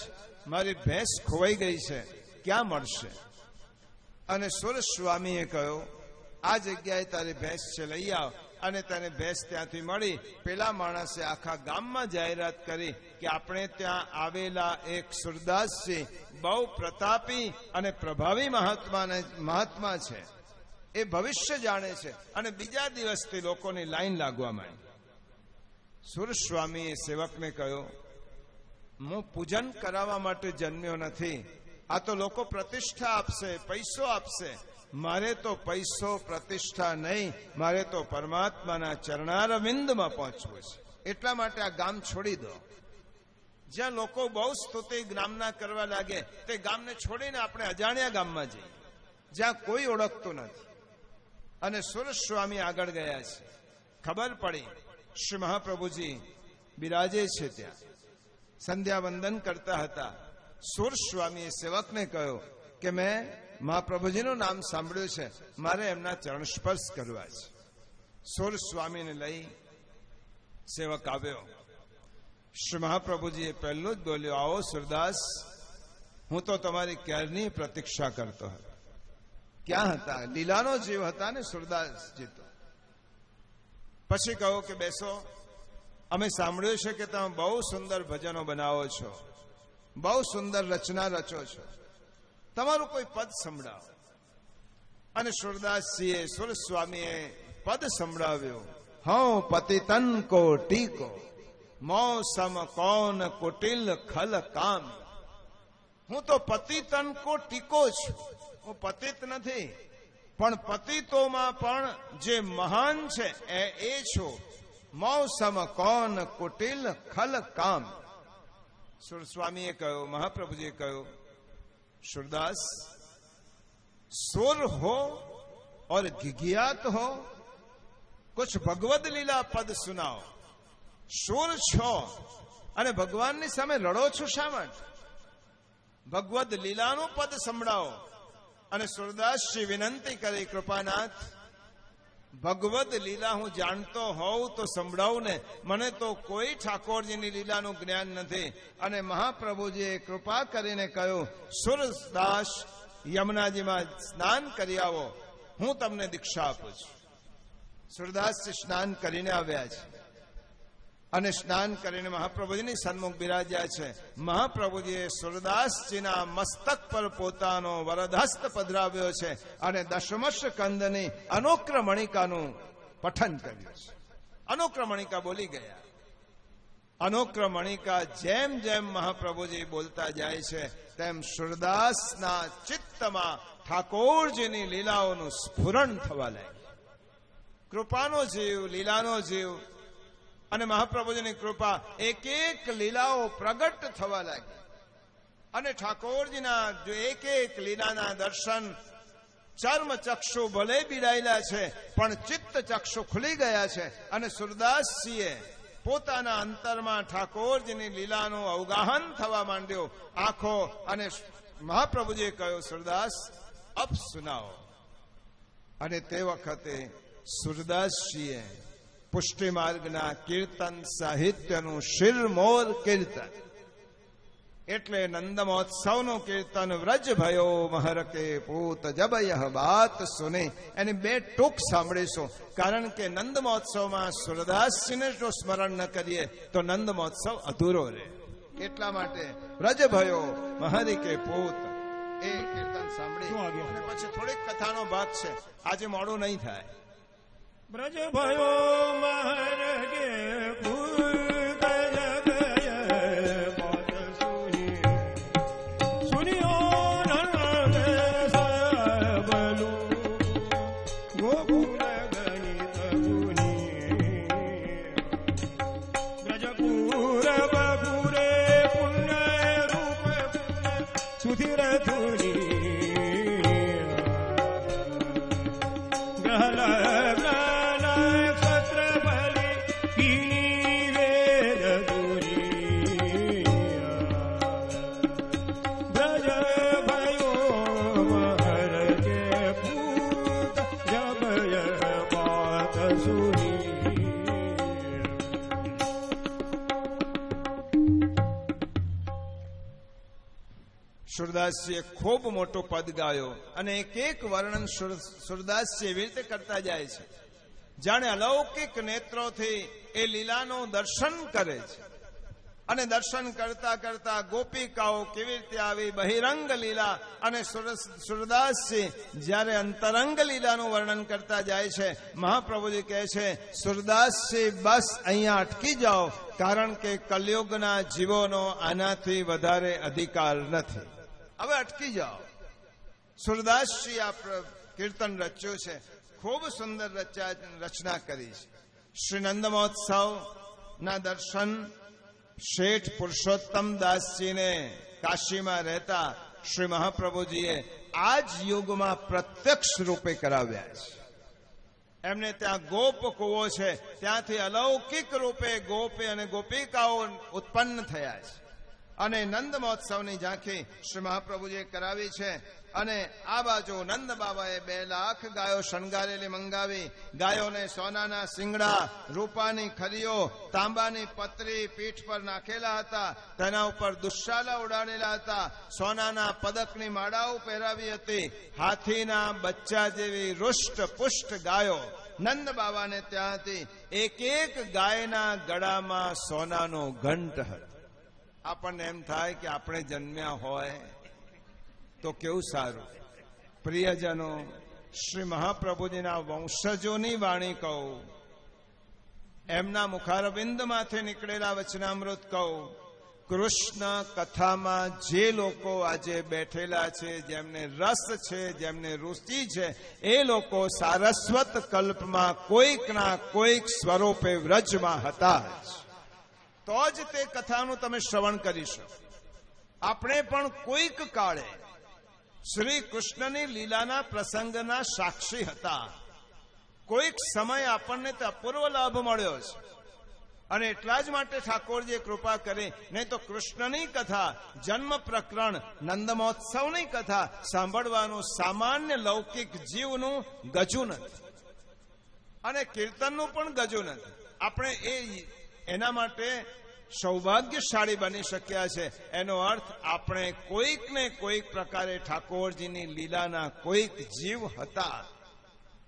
મારી ભેંસ ખોવાઈ ગઈ છે, ક્યાં મળશે? અને સુરસ્વામીએ કહ્યું, આ જગ્યાએ તારી ભેંસ છે, લઈ આવ. અને તેને ભેંસ ત્યાંથી મળી. પેલા માણસે આખા ગામમાં જાહેરાત કરી કે આપણે ત્યાં આવેલા એક સુરદાસજી બહુ પ્રતાપી અને પ્રભાવી મહાત્મા છે, એ ભવિષ્ય જાણે છે. અને બીજા દિવસથી લોકોની લાઈન લાગવા માંડી. સુરસ્વામીએ સેવકને કહ્યું, હું પૂજન કરાવવા માટે જન્મ્યો નથી. આ તો લોકો પ્રતિષ્ઠા આપશે, પૈસો આપશે. મારે તો પૈસો પ્રતિષ્ઠા નહીં, મારે તો પરમાત્માના ચરણારવિંદમાં પહોંચવું છે. એટલા માટે આ ગામ છોડી દો. જ્યાં લોકો બહુ સ્તુતિ ગામના કરવા લાગે તે ગામને છોડીને આપણે અજાણ્યા ગામમાં જઈએ, જ્યાં કોઈ ઓળખતું નથી. અને સુરસ્વામી આગળ ગયા છે. ખબર પડી શ્રી મહાપ્રભુજી બિરાજે છે ત્યાં. સંધ્યા વંદન કરતા હતા. સુરસ્વામીએ સેવકને કહ્યું કે મેં મહાપ્રભુજીનું નામ સાંભળ્યું છે, મારે એમના ચરણ સ્પર્શ કરવા છે. સુરસ્વામીને લઈ સેવક આવ્યો. શ્રી મહાપ્રભુજીએ પહેલું જ બોલ્યો, આવો સુરદાસ, હું તો તમારી ક્યારની પ્રતીક્ષા કરતો હતો. ક્યાં હતા? લીલાનો જીવ હતા ને સુરદાસજી તો. પછી કહ્યું કે બેસો, અમે સાંભળ્યું છે કે તમે બહુ સુંદર ભજનો બનાવો છો, બહુ સુંદર રચના રચો છો, તમારું કોઈ પદ સંભળાવો. અને સુરદાસજીએ, સુરસ્વામીએ પદ સંભળાવ્યું. હઉ પતિતન કો ટીકો, મૌસમ કૌન કુટિલ ખલ કામ. હું તો પતિતન કો ટીકો છું, હું પતિત નથી, પણ પતિતોમાં પણ જે મહાન છે એ છું. મૌસમ કૌન કુટિલ ખલ કામ. સુરસ્વામીએ કહ્યું, મહાપ્રભુજીએ કહ્યું, सुरदास, सुर हो और घिघियात हो, कुछ भगवद लीला पद सुनाओ. सुर छो અને ભગવાનની સામે રડો છો શા માટે? ભગવદ લીલાનું પદ સંભળાવો. અને સુરદાસજી વિનંતી કરી, કૃપાનાથ, ભગવદ લીલા હું જાણતો હોઉં તો સંભળાવું ને, મને તો કોઈ ઠાકોરજીની લીલાનું જ્ઞાન નથી. અને મહાપ્રભુજીએ કૃપા કરીને કહ્યું, સુરદાસ, યમુનાજીમાં સ્નાન કરી આવો, હું તમને દીક્ષા આપું છું. સુરદાસજી સ્નાન કરીને આવ્યા છે. અને સ્નાન કરીને મહાપ્રભુજીની સન્મુખ બિરાજ્યા છે. મહાપ્રભુજીએ સુરદાસજીના મસ્તક પર પોતાનો વરદહસ્ત પધરાવ્યો છે અને દશમશ કંદની અનુક્રમણિકાનું પઠન કર્યું છે. અનુક્રમણિકા બોલી ગયા. અનુક્રમણિકા જેમ જેમ મહાપ્રભુજી બોલતા જાય છે તેમ સુરદાસના ચિત્તમાં ઠાકોરજીની લીલાઓનું સ્ફુરણ થવા લાગ્યું. કૃપાનો જીવ, લીલાનો જીવ અને મહાપ્રભુજીની કૃપા એક એક લીલાઓ પ્રગટ થવા લાગી અને ઠાકોરજીના જો એક એક લીલાના દર્શન ચર્મ ચક્ષુ ભલે બીડાયેલા છે પણ ચિત્ત ચક્ષુ ખુલી ગયા છે અને સુરદાસજીએ પોતાના અંતરમાં ઠાકોરજીની લીલાનું અવગાહન થવા માંડ્યું. આંખો અને મહાપ્રભુજીએ કહ્યું, સુરદાસ અબ સુનાઓ. અને તે વખતે સુરદાસજીએ પુષ્ટિ માર્ગના કીર્તન સાહિત્યનું શિરમોર કીર્તન એટલે નંદ મહોત્સવનું કીર્તન વ્રજ ભયો મહરકે પૂત જબ યહ બાત સુને એની બે ટૂંક સાંભળીશું. કારણ કે નંદ મહોત્સવમાં સુરદાસજીને જો સ્મરણ ન કરીએ તો નંદ મહોત્સવ અધૂરો રહે. એટલા માટે વ્રજ ભયો મહરિકે પૂત એ કીર્તન સાંભળી અને પછી થોડીક કથાનો ભાગ છે. આજે મોડું નહીં થાય. બ્રજ ભયો મહરકે પૂત જબ યહ બાત સુની સુનિયો નંદ સબલુ ગોકુલ ગણિત ગુની બ્રજપુર બપુરે પુણ્ય રૂપ સુધીર ધુની ગ્રહલ સુરદાસજીએ ખૂબ મોટો પદ ગાયો અને એક એક વર્ણન સુરદાસજી એવી રીતે કરતા જાય છે જાણે અલૌકિક નેત્રોથી એ લીલાનું દર્શન કરે છે. અને દર્શન કરતા કરતા ગોપિકાઓ કેવી રીતે આવી બહિરંગ લીલા અને સુરદાસજી જ્યારે અંતરંગ લીલાનું વર્ણન કરતા જાય છે મહાપ્રભુજી કહે છે, સુરદાસજી બસ અહીંયા અટકી જાઓ, કારણ કે કલયુગના જીવોનો આનાથી વધારે અધિકાર નથી. હવે અટકી જાઓ. સુરદાસજી આ કીર્તન રચ્યું છે, ખૂબ સુંદર રચના કરી છે. શ્રી નંદ મહોત્સવના દર્શન શેઠ પુરુષોત્તમ દાસજીને કાશીમાં રહેતા શ્રી મહાપ્રભુજીએ આ જ યુગમાં પ્રત્યક્ષ રૂપે કરાવ્યા છે. એમને ત્યાં ગોપ કૂવો છે, ત્યાંથી અલૌકિક રૂપે ગોપે અને ગોપિકાઓ ઉત્પન્ન થયા છે. અને નંદ મહોત્સવની ઝાંખી શ્રી મહાપ્રભુજીએ કરાવી છે. અને આ બાજુ નંદ બાબાએ 2 લાખ ગાયો શણગારેલી મંગાવી. ગાયોને સોનાના શિંગડા, રૂપાની ખરીઓ, તાંબાની પતરી પીઠ પર નાખેલા હતા. તેના ઉપર દુશાલા ઉડાડેલા હતા. સોનાના પદકની માળાઓ પહેરાવી હતી. હાથીના બચ્ચા જેવી રૂષ્ટ પુષ્ટ ગાયો નંદ બાબાને ત્યાં હતી. એક એક ગાયના ગળામાં સોનાનો ઘંટ હતો. આપણને એમ થાય કે આપણે જન્મ્યા હોય તો કેવું સારું. પ્રિયજનો, શ્રી મહાપ્રભુજીના વંશજોની વાણી કહું, એમના મુખારવિંદમાંથી નીકળેલા વચનામૃત કહું. કૃષ્ણ કથામાં જે લોકો આજે બેઠેલા છે, જેમને રસ છે, જેમને રુચિ છે, એ લોકો સારસ્વત કલ્પમાં કોઈકના કોઈક સ્વરૂપે વ્રજમાં હતા જ. તો જ તે કથાનું તમે શ્રવણ કરી શકો. આપણે પણ કોઈક કાળે શ્રી કૃષ્ણની લીલાના પ્રસંગના સાક્ષી હતા. કોઈક સમય આપણને તે અપૂર્વ લાભ મળ્યો છે અને એટલા જ માટે ઠાકોરજીએ કૃપા કરી. નહીં તો કૃષ્ણની કથા, જન્મ પ્રકરણ, નંદ મહોત્સવની કથા સાંભળવાનું સામાન્ય લૌકિક જીવનું ગજું નથી અને કીર્તનનું પણ ગજું નથી. આપણે એના માટે સૌભાગ્યશાળી બની શક્યા છે. એનો અર્થ આપણે કોઈક ને કોઈક પ્રકારે ઠાકોરજીની લીલાના કોઈક જીવ હતા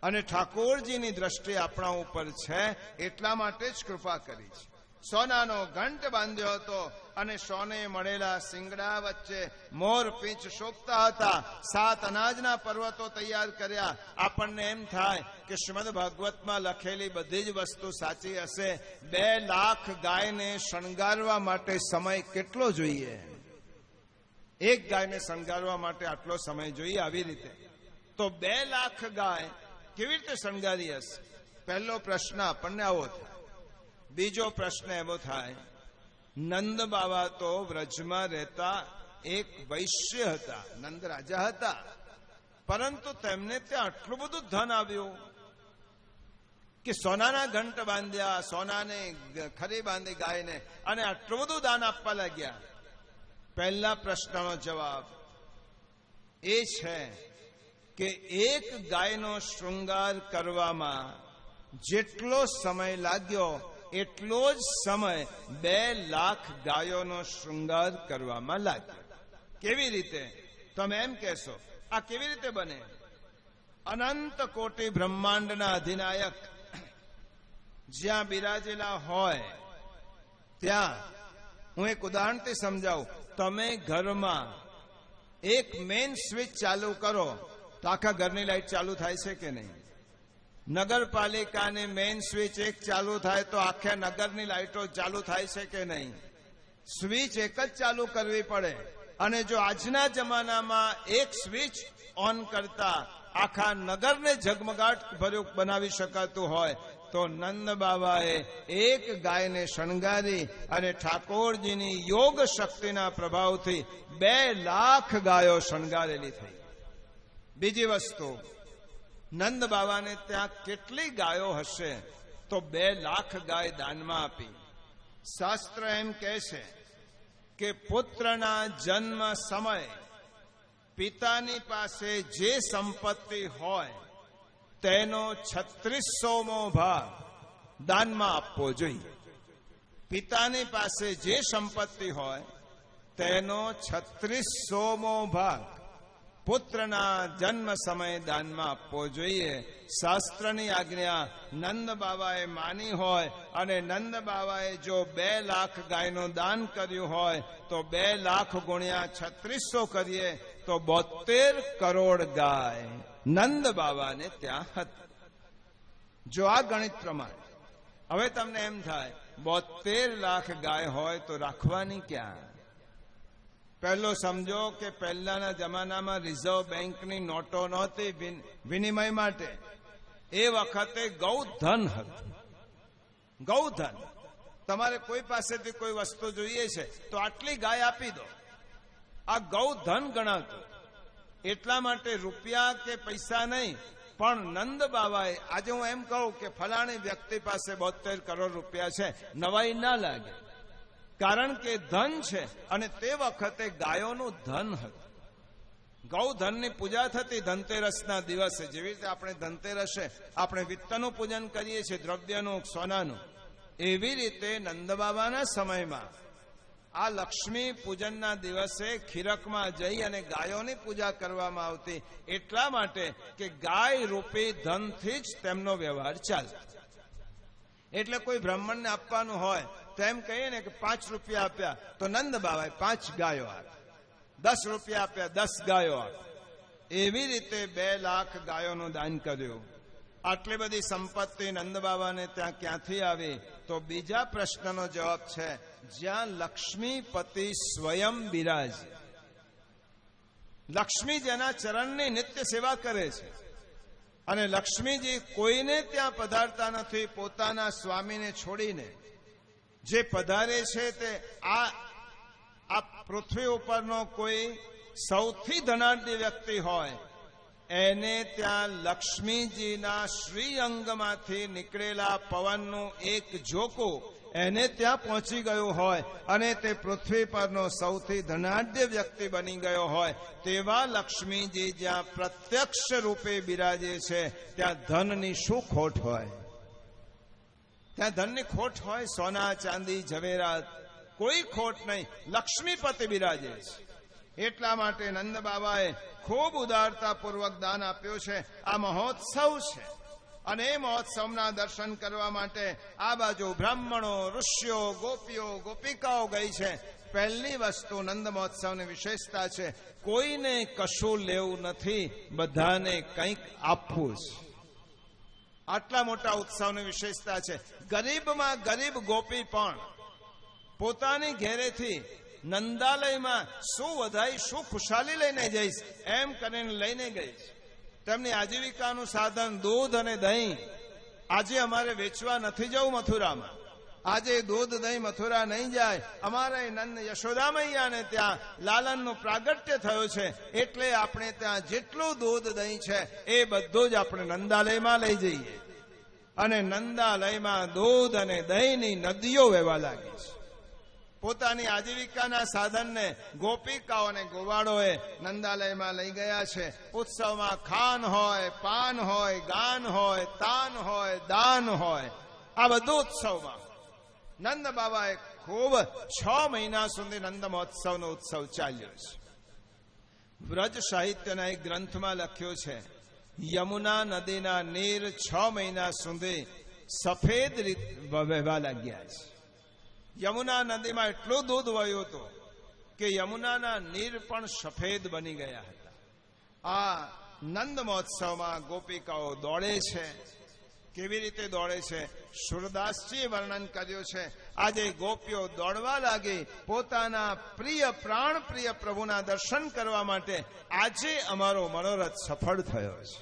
અને ઠાકોરજીની દ્રષ્ટિ આપણા ઉપર છે, એટલા માટે જ કૃપા કરી છે. સોનાનો ઘંટ બાંધ્યો હતો અને સોને મળેલા શિંગડા વચ્ચે મોર પીંછ શોભતા હતા. 7 અનાજના પર્વતો તૈયાર કર્યા. આપણને એમ થાય કે શ્રીમદ ભાગવતમાં લખેલી બધી જ વસ્તુ સાચી હશે. 2 લાખ ગાયને શણગારવા માટે સમય કેટલો જોઈએ? એક ગાયને શણગારવા માટે આટલો સમય જોઈએ. આવી રીતે તો 2 લાખ ગાય કેવી રીતે શણગારી હશે? પહેલો પ્રશ્ન આપણને આવો થાય. બીજો પ્રશ્ન એવો થાય, નંદ બાવા તો વ્રજમાં રહેતા એક વૈશ્ય હતા, નંદ રાજા હતા, પરંતુ તેમને ત્યાં આટલું બધું ધન આવ્યું કે સોનાના ઘંટ બાંધ્યા, સોનાને ખરી બાંધી ગાયને, અને આટલું બધું દાન આપવા લાગ્યા. પહેલા પ્રશ્નનો જવાબ એ છે કે એક ગાયનો શૃંગાર કરવામાં જેટલો સમય લાગ્યો એટલો જ સમય 2 લાખ ગાયોનો શૃંગાર કરવામાં લાગ્યો. કેવી રીતે? તમે એમ કહેશો, આ કેવી રીતે બને? અનંત કોટી બ્રહ્માંડના અધિનાયક જ્યાં બિરાજેલા હોય ત્યાં, હું એક ઉદાહરણથી સમજાવું. તમે ઘરમાં એક મેઇન સ્વિચ ચાલુ કરો તો આખા ઘરની લાઈટ ચાલુ થાય છે કે નહીં? નગરપાલિકાની મેઇન સ્વિચ એક ચાલુ થાય તો આખા નગરની લાઈટો ચાલુ થાય છે કે નહીં? સ્વિચ એક જ ચાલુ કરવી પડે. અને જો આજના જમાનામાં એક સ્વિચ ઓન કરતા આખા નગરને ઝગમગાટ ભર્યું બનાવી શકાતું હોય તો નંદ બાબાએ એક ગાયને શણગારી અને ઠાકોરજીની યોગ શક્તિના પ્રભાવથી 2 લાખ ગાયો શણગારેલી થઈ. બીજી વસ્તુ, નંદ બાબાને ત્યાં કેટલી ગાયો હશે? તો 2 લાખ ગાય દાનમાં આપી. શાસ્ત્ર એમ કહે છે કે પુત્રના જન્મ સમયે પિતાની પાસે જે સંપત્તિ હોય તેનો 3600મો ભાગ દાનમાં આપવો જોઈએ. પિતાની પાસે જે સંપત્તિ હોય તેનો 3600મો ભાગ પુત્રના જન્મ સમયે દાનમાં આપવો જોઈએ. શાસ્ત્રની આજ્ઞા નંદ બાબાએ માની હોય અને નંદ બાબાએ જો 2 લાખ ગાયનું દાન કર્યું હોય તો 2 લાખ ગુણ્યા 3600 કરીએ તો 72 કરોડ ગાય નંદ બાબાને ત્યાં હતી. જો આ ગણિત પ્રમાણે, હવે તમને એમ થાય 72 લાખ ગાય હોય તો રાખવાની ક્યાં? પહેલો સમજો કે પહેલાના જમાનામાં રિઝર્વ બેંકની નોટો નહોતી વિનિમય માટે. એ વખતે ગૌધન હતું. ગૌધન, તમારે કોઈ પાસેથી કોઈ વસ્તુ જોઈએ છે તો આટલી ગાય આપી દો, આ ગૌધન ગણાતું. એટલા માટે રૂપિયા કે પૈસા નહીં, પણ નંદ બાબાએ, આજે હું એમ કહું કે ફલાણી વ્યક્તિ પાસે 72 કરોડ રૂપિયા છે, નવાઈ ના લાગે, કારણ કે ધન છે અને તે વખતે ગાયોનું ધન હતું. ગૌધનની પૂજા થતી ધનતેરસના દિવસે. જેવી રીતે આપણે ધનતેરસે આપણે વિત્તનું પૂજન કરીએ છીએ, દ્રવ્યનું, સોનાનું, એવી રીતે નંદબાબાના સમયમાં આ લક્ષ્મી પૂજનના દિવસે ખીરકમાં જઈ અને ગાયોની પૂજા કરવામાં આવતી. એટલા માટે કે ગાય રૂપી ધનથી જ તેમનો વ્યવહાર ચાલે. એટલે કોઈ બ્રાહ્મણને આપવાનું હોય તો એમ કહીએ ને કે 5 રૂપિયા આપ્યા તો નંદ બાબાએ 5 ગાયો આપી, 10 રૂપિયા આપ્યા 10 ગાયો આપી. એવી રીતે 2 લાખ ગાયોનું દાન કર્યું. આટલી બધી સંપત્તિ નંદ બાબાને ત્યાં ક્યાંથી આવી? તો બીજા પ્રશ્નનો જવાબ છે, જ્યાં લક્ષ્મીપતિ સ્વયં બિરાજે. લક્ષ્મી જેના ચરણની નિત્ય સેવા કરે છે અને લક્ષ્મીજી કોઈને ત્યાં પધારતા નથી, પોતાના સ્વામીને છોડીને. જે પધારે છે તે આ પૃથ્વી ઉપરનો કોઈ સૌથી ધનાઢ્ય વ્યક્તિ હોય એને ત્યાં લક્ષ્મીજીના શ્રીઅંગમાંથી નીકળેલા પવનનું એક ઝોકું એને ત્યાં પહોંચી ગયું હોય અને તે પૃથ્વી પરનો સૌથી ધનાઢ્ય વ્યક્તિ બની ગયો હોય, તેવા લક્ષ્મીજી જ્યાં પ્રત્યક્ષ રૂપે બિરાજે છે ત્યાં ધનની શું ખોટ હોય? ત્યાં ધનની ખોટ હોય? સોના, ચાંદી, ઝવેરાત, કોઈ ખોટ નહીં. લક્ષ્મીપતિ બિરાજે છે. એટલા માટે નંદ બાબાએ ખૂબ ઉદારતાપૂર્વક દાન આપ્યું છે. આ મહોત્સવ છે અને એ મહોત્સવના દર્શન કરવા માટે આ બાજુ બ્રાહ્મણો, ઋષિઓ, ગોપીઓ, ગોપિકાઓ ગઈ છે. પહેલી વસ્તુ નંદ મહોત્સવની વિશેષતા છે, કોઈને કશું લેવું નથી, બધાને કંઈક આપવું છે. આટલા મોટા ઉત્સવની વિશેષતા છે. ગરીબમાં ગરીબ ગોપી પણ પોતાની ઘેરેથી નંદાલયમાં શું વધાઈ, શું ખુશાલી લઈને જઈશ એમ કરીને લઈને ગઈ છે. તેમની આજીવિકાનું સાધન દૂધ અને દહીં. આજે અમારે વેચવા નથી જવું મથુરામાં. આજે દૂધ દહીં મથુરા નહીં જાય. અમારે નંદ યશોદા મૈયાને ત્યાં લાલનનું પ્રાગટ્ય થયું છે, એટલે આપણે ત્યાં જેટલું દૂધ દહીં છે એ બધું જ આપણે નંદાલયમાં લઈ જઈએ. અને નંદાલયમાં દૂધ અને દહીંની નદીઓ વહેવા લાગી છે. પોતાની આજીવિકાના સાધનને ગોપિકાઓ અને ગોવાળોએ નંદાલયમાં લઈ ગયા છે. ઉત્સવમાં ખાન હોય, પાન હોય, ગાન હોય, તાન હોય, દાન હોય, આ બધું ઉત્સવમાં. નંદ બાબાએ ખૂબ 6 મહિના સુધી નંદ મહોત્સવનો ઉત્સવ ચાલ્યો છે. વ્રજ સાહિત્યના એક ગ્રંથમાં લખ્યું છે, યમુના નદીના નીર 6 મહિના સુધી સફેદ વહેવા લાગ્યા છે. યમુના નદીમાં એટલું દૂધ વહ્યું હતું કે યમુનાના નીર પણ સફેદ બની ગયા હતા. આ નંદ મહોત્સવમાં ગોપિકાઓ દોડે છે. કેવી રીતે દોડે છે? સુરદાસજીએ વર્ણન કર્યું છે. આજે ગોપીઓ દોડવા લાગી પોતાના પ્રિય, પ્રાણ પ્રિય પ્રભુના દર્શન કરવા માટે. આજે અમારો મનોરથ સફળ થયો છે.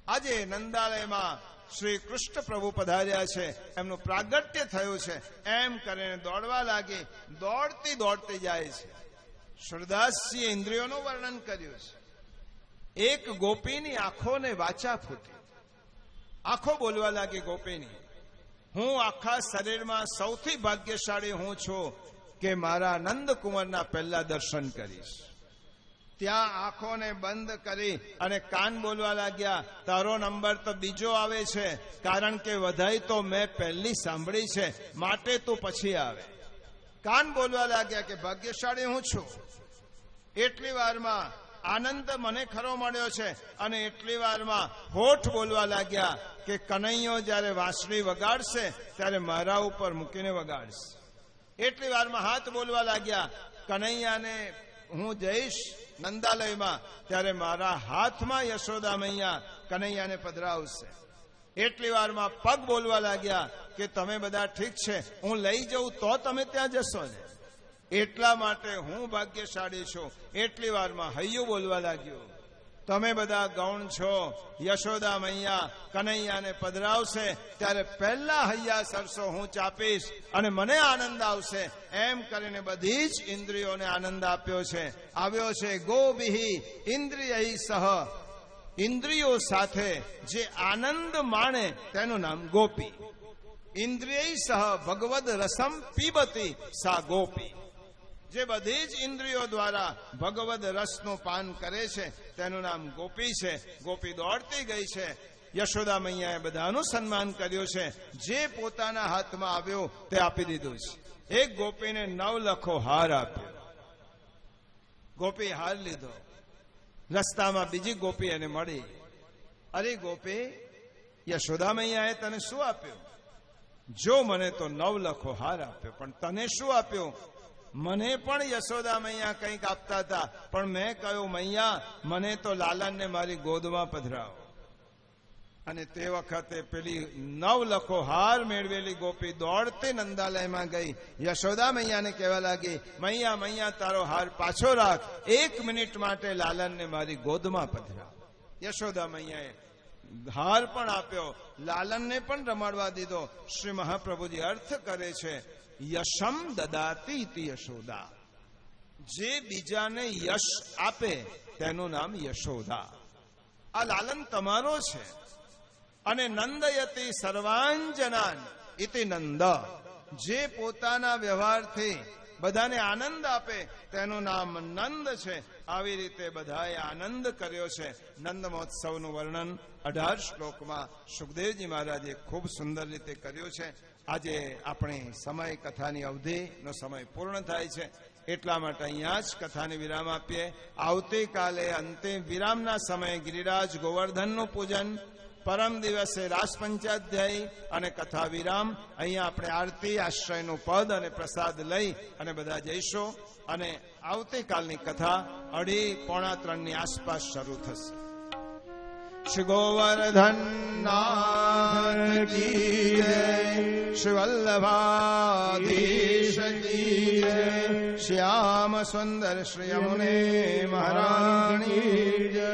આજે નંદાલયમાં શ્રી કૃષ્ણ પ્રભુ પધાર્યા છે, એમનું પ્રાગટ્ય થયું છે એમ કરીને દોડવા લાગી. દોડતી દોડતી જાય છે. સુરદાસજીએ ઇન્દ્રિયોનું વર્ણન કર્યું છે. એક ગોપીની આંખોને વાચા ફૂટી. આંખો બોલવા લાગી ગોપીની, હું આખા શરીરમાં સૌથી ભાગ્યશાળી હું છું કે મારા નંદકુંવરના પહેલા દર્શન કરીશ. ત્યાં આંખોને બંધ કરી અને કાન બોલવા લાગ્યા, તારો નંબર તો બીજો આવે છે, કારણ કે વધાઈ તો મેં પહેલી સાંભળી છે, માટે તું પછી આવે. કાન બોલવા લાગ્યા કે ભાગ્યશાળી હું છું. એટલી વારમાં આનંદ મને ખરો મળ્યો છે. અને એટલી વારમાં હોઠ બોલવા લાગ્યા કે કનૈયો જ્યારે વાંસળી વગાડશે ત્યારે મારા ઉપર મૂકીને વગાડશે. એટલી વારમાં હાથ બોલવા લાગ્યા, કનૈયાને હું જઈશ નંદાલયમાં ત્યારે મારા હાથમાં યશોદા મૈયા કનૈયાને પધરાવશે. એટલી વારમાં પગ બોલવા લાગ્યા કે તમે બધા ઠીક છે, હું લઈ જઉં તો તમે ત્યાં જશો ને, એટલા માટે હું ભાગ્યશાળી છું. એટલી વારમાં હૈયું બોલવા લાગ્યું, તમે બધા ગૌણ છો, યશોદા મૈયા કનૈયાને પધરાવશે ત્યારે પહેલા હૈયા સરસો હું ચાપીશ અને મને આનંદ આવશે. એમ કરીને બધી જ ઇન્દ્રિયોને આનંદ આપ્યો છે. આવ્યો છે ગોભિ ઇન્દ્રિય સહ. ઇન્દ્રિયો સાથે જે આનંદ માણે તેનું નામ ગોપી. ઇન્દ્રિય સહ ભગવદ રસમ પીબતી સા ગોપી. જે બધી જ ઇન્દ્રિયો દ્વારા ભગવદ રસનું પાન કરે છે તેનું નામ ગોપી છે. ગોપી દોડતી ગઈ છે. યશોદા મૈયાએ બધાનું સન્માન કર્યું છે. જે પોતાના હાથમાં આવ્યું તે આપી દીધું છે. એક ગોપીને 9 લખો હાર આપ્યો. ગોપી હાર લીધો. રસ્તામાં બીજી ગોપી એને મળી. અરે ગોપી, યશોદા મૈયાએ તને શું આપ્યું? જો મને તો 9 લખો હાર આપ્યો, પણ તને શું આપ્યું? મને પણ યશોદા મૈયા કંઈક આપતા હતા, પણ મેં કહ્યું મૈયા મને તો લાલનને મારી ગોદમાં પધરાવો. અને તે વખતે પેલી 9 લખો હાર મેળવેલી ગોપી દોડતી નંદાલયમાં ગઈ. યશોદા મૈયાને કહેવા લાગી, મૈયા મૈયા તારો હાર પાછો રાખ, 1 મિનિટ માટે લાલનને મારી ગોદમાં પધરાવ. યશોદા મૈયાએ હાર પણ આપ્યો, લાલનને પણ રમાડવા દીધો. શ્રી મહાપ્રભુજી અર્થ કરે છે, યશમ દદાતી યશોદા. જે બીજાને યશ આપે તેનું નામ યશોદા. આ લાલન તમારો છે. અને નંદયતિ સર્વાંજનાન ઇતિ નંદ. જે પોતાના વ્યવહારથી બધાને આનંદ આપે તેનું નામ નંદ છે. આવી રીતે બધાએ આનંદ કર્યો છે. નંદ મહોત્સવનું વર્ણન 18 શ્લોકમાં સુખદેવજી મહારાજે ખૂબ સુંદર રીતે કર્યું છે. આજે આપણે સમય કથાની અવધિનો સમય પૂર્ણ થાય છે, એટલા માટે અહીંયા જ કથાને વિરામ આપીએ. આવતીકાલે અંતિમ વિરામના સમયે ગિરિરાજ ગોવર્ધનનું પૂજન, પરમ દિવસે રાસ પંચાધ્યાયી અને કથા વિરામ. અહીંયા આપણે આરતી, આશ્રયનું પદ અને પ્રસાદ લઈ અને બધા જઈશું. અને આવતીકાલની કથા 2:30-3 ની આસપાસ શરૂ થશે. શ્રી ગોવર્ધન નાથ કી જય, શ્રી વલ્લભાધીશ કી જય, શ્યામ સુંદર શ્રી યમુને મહારાણી જય.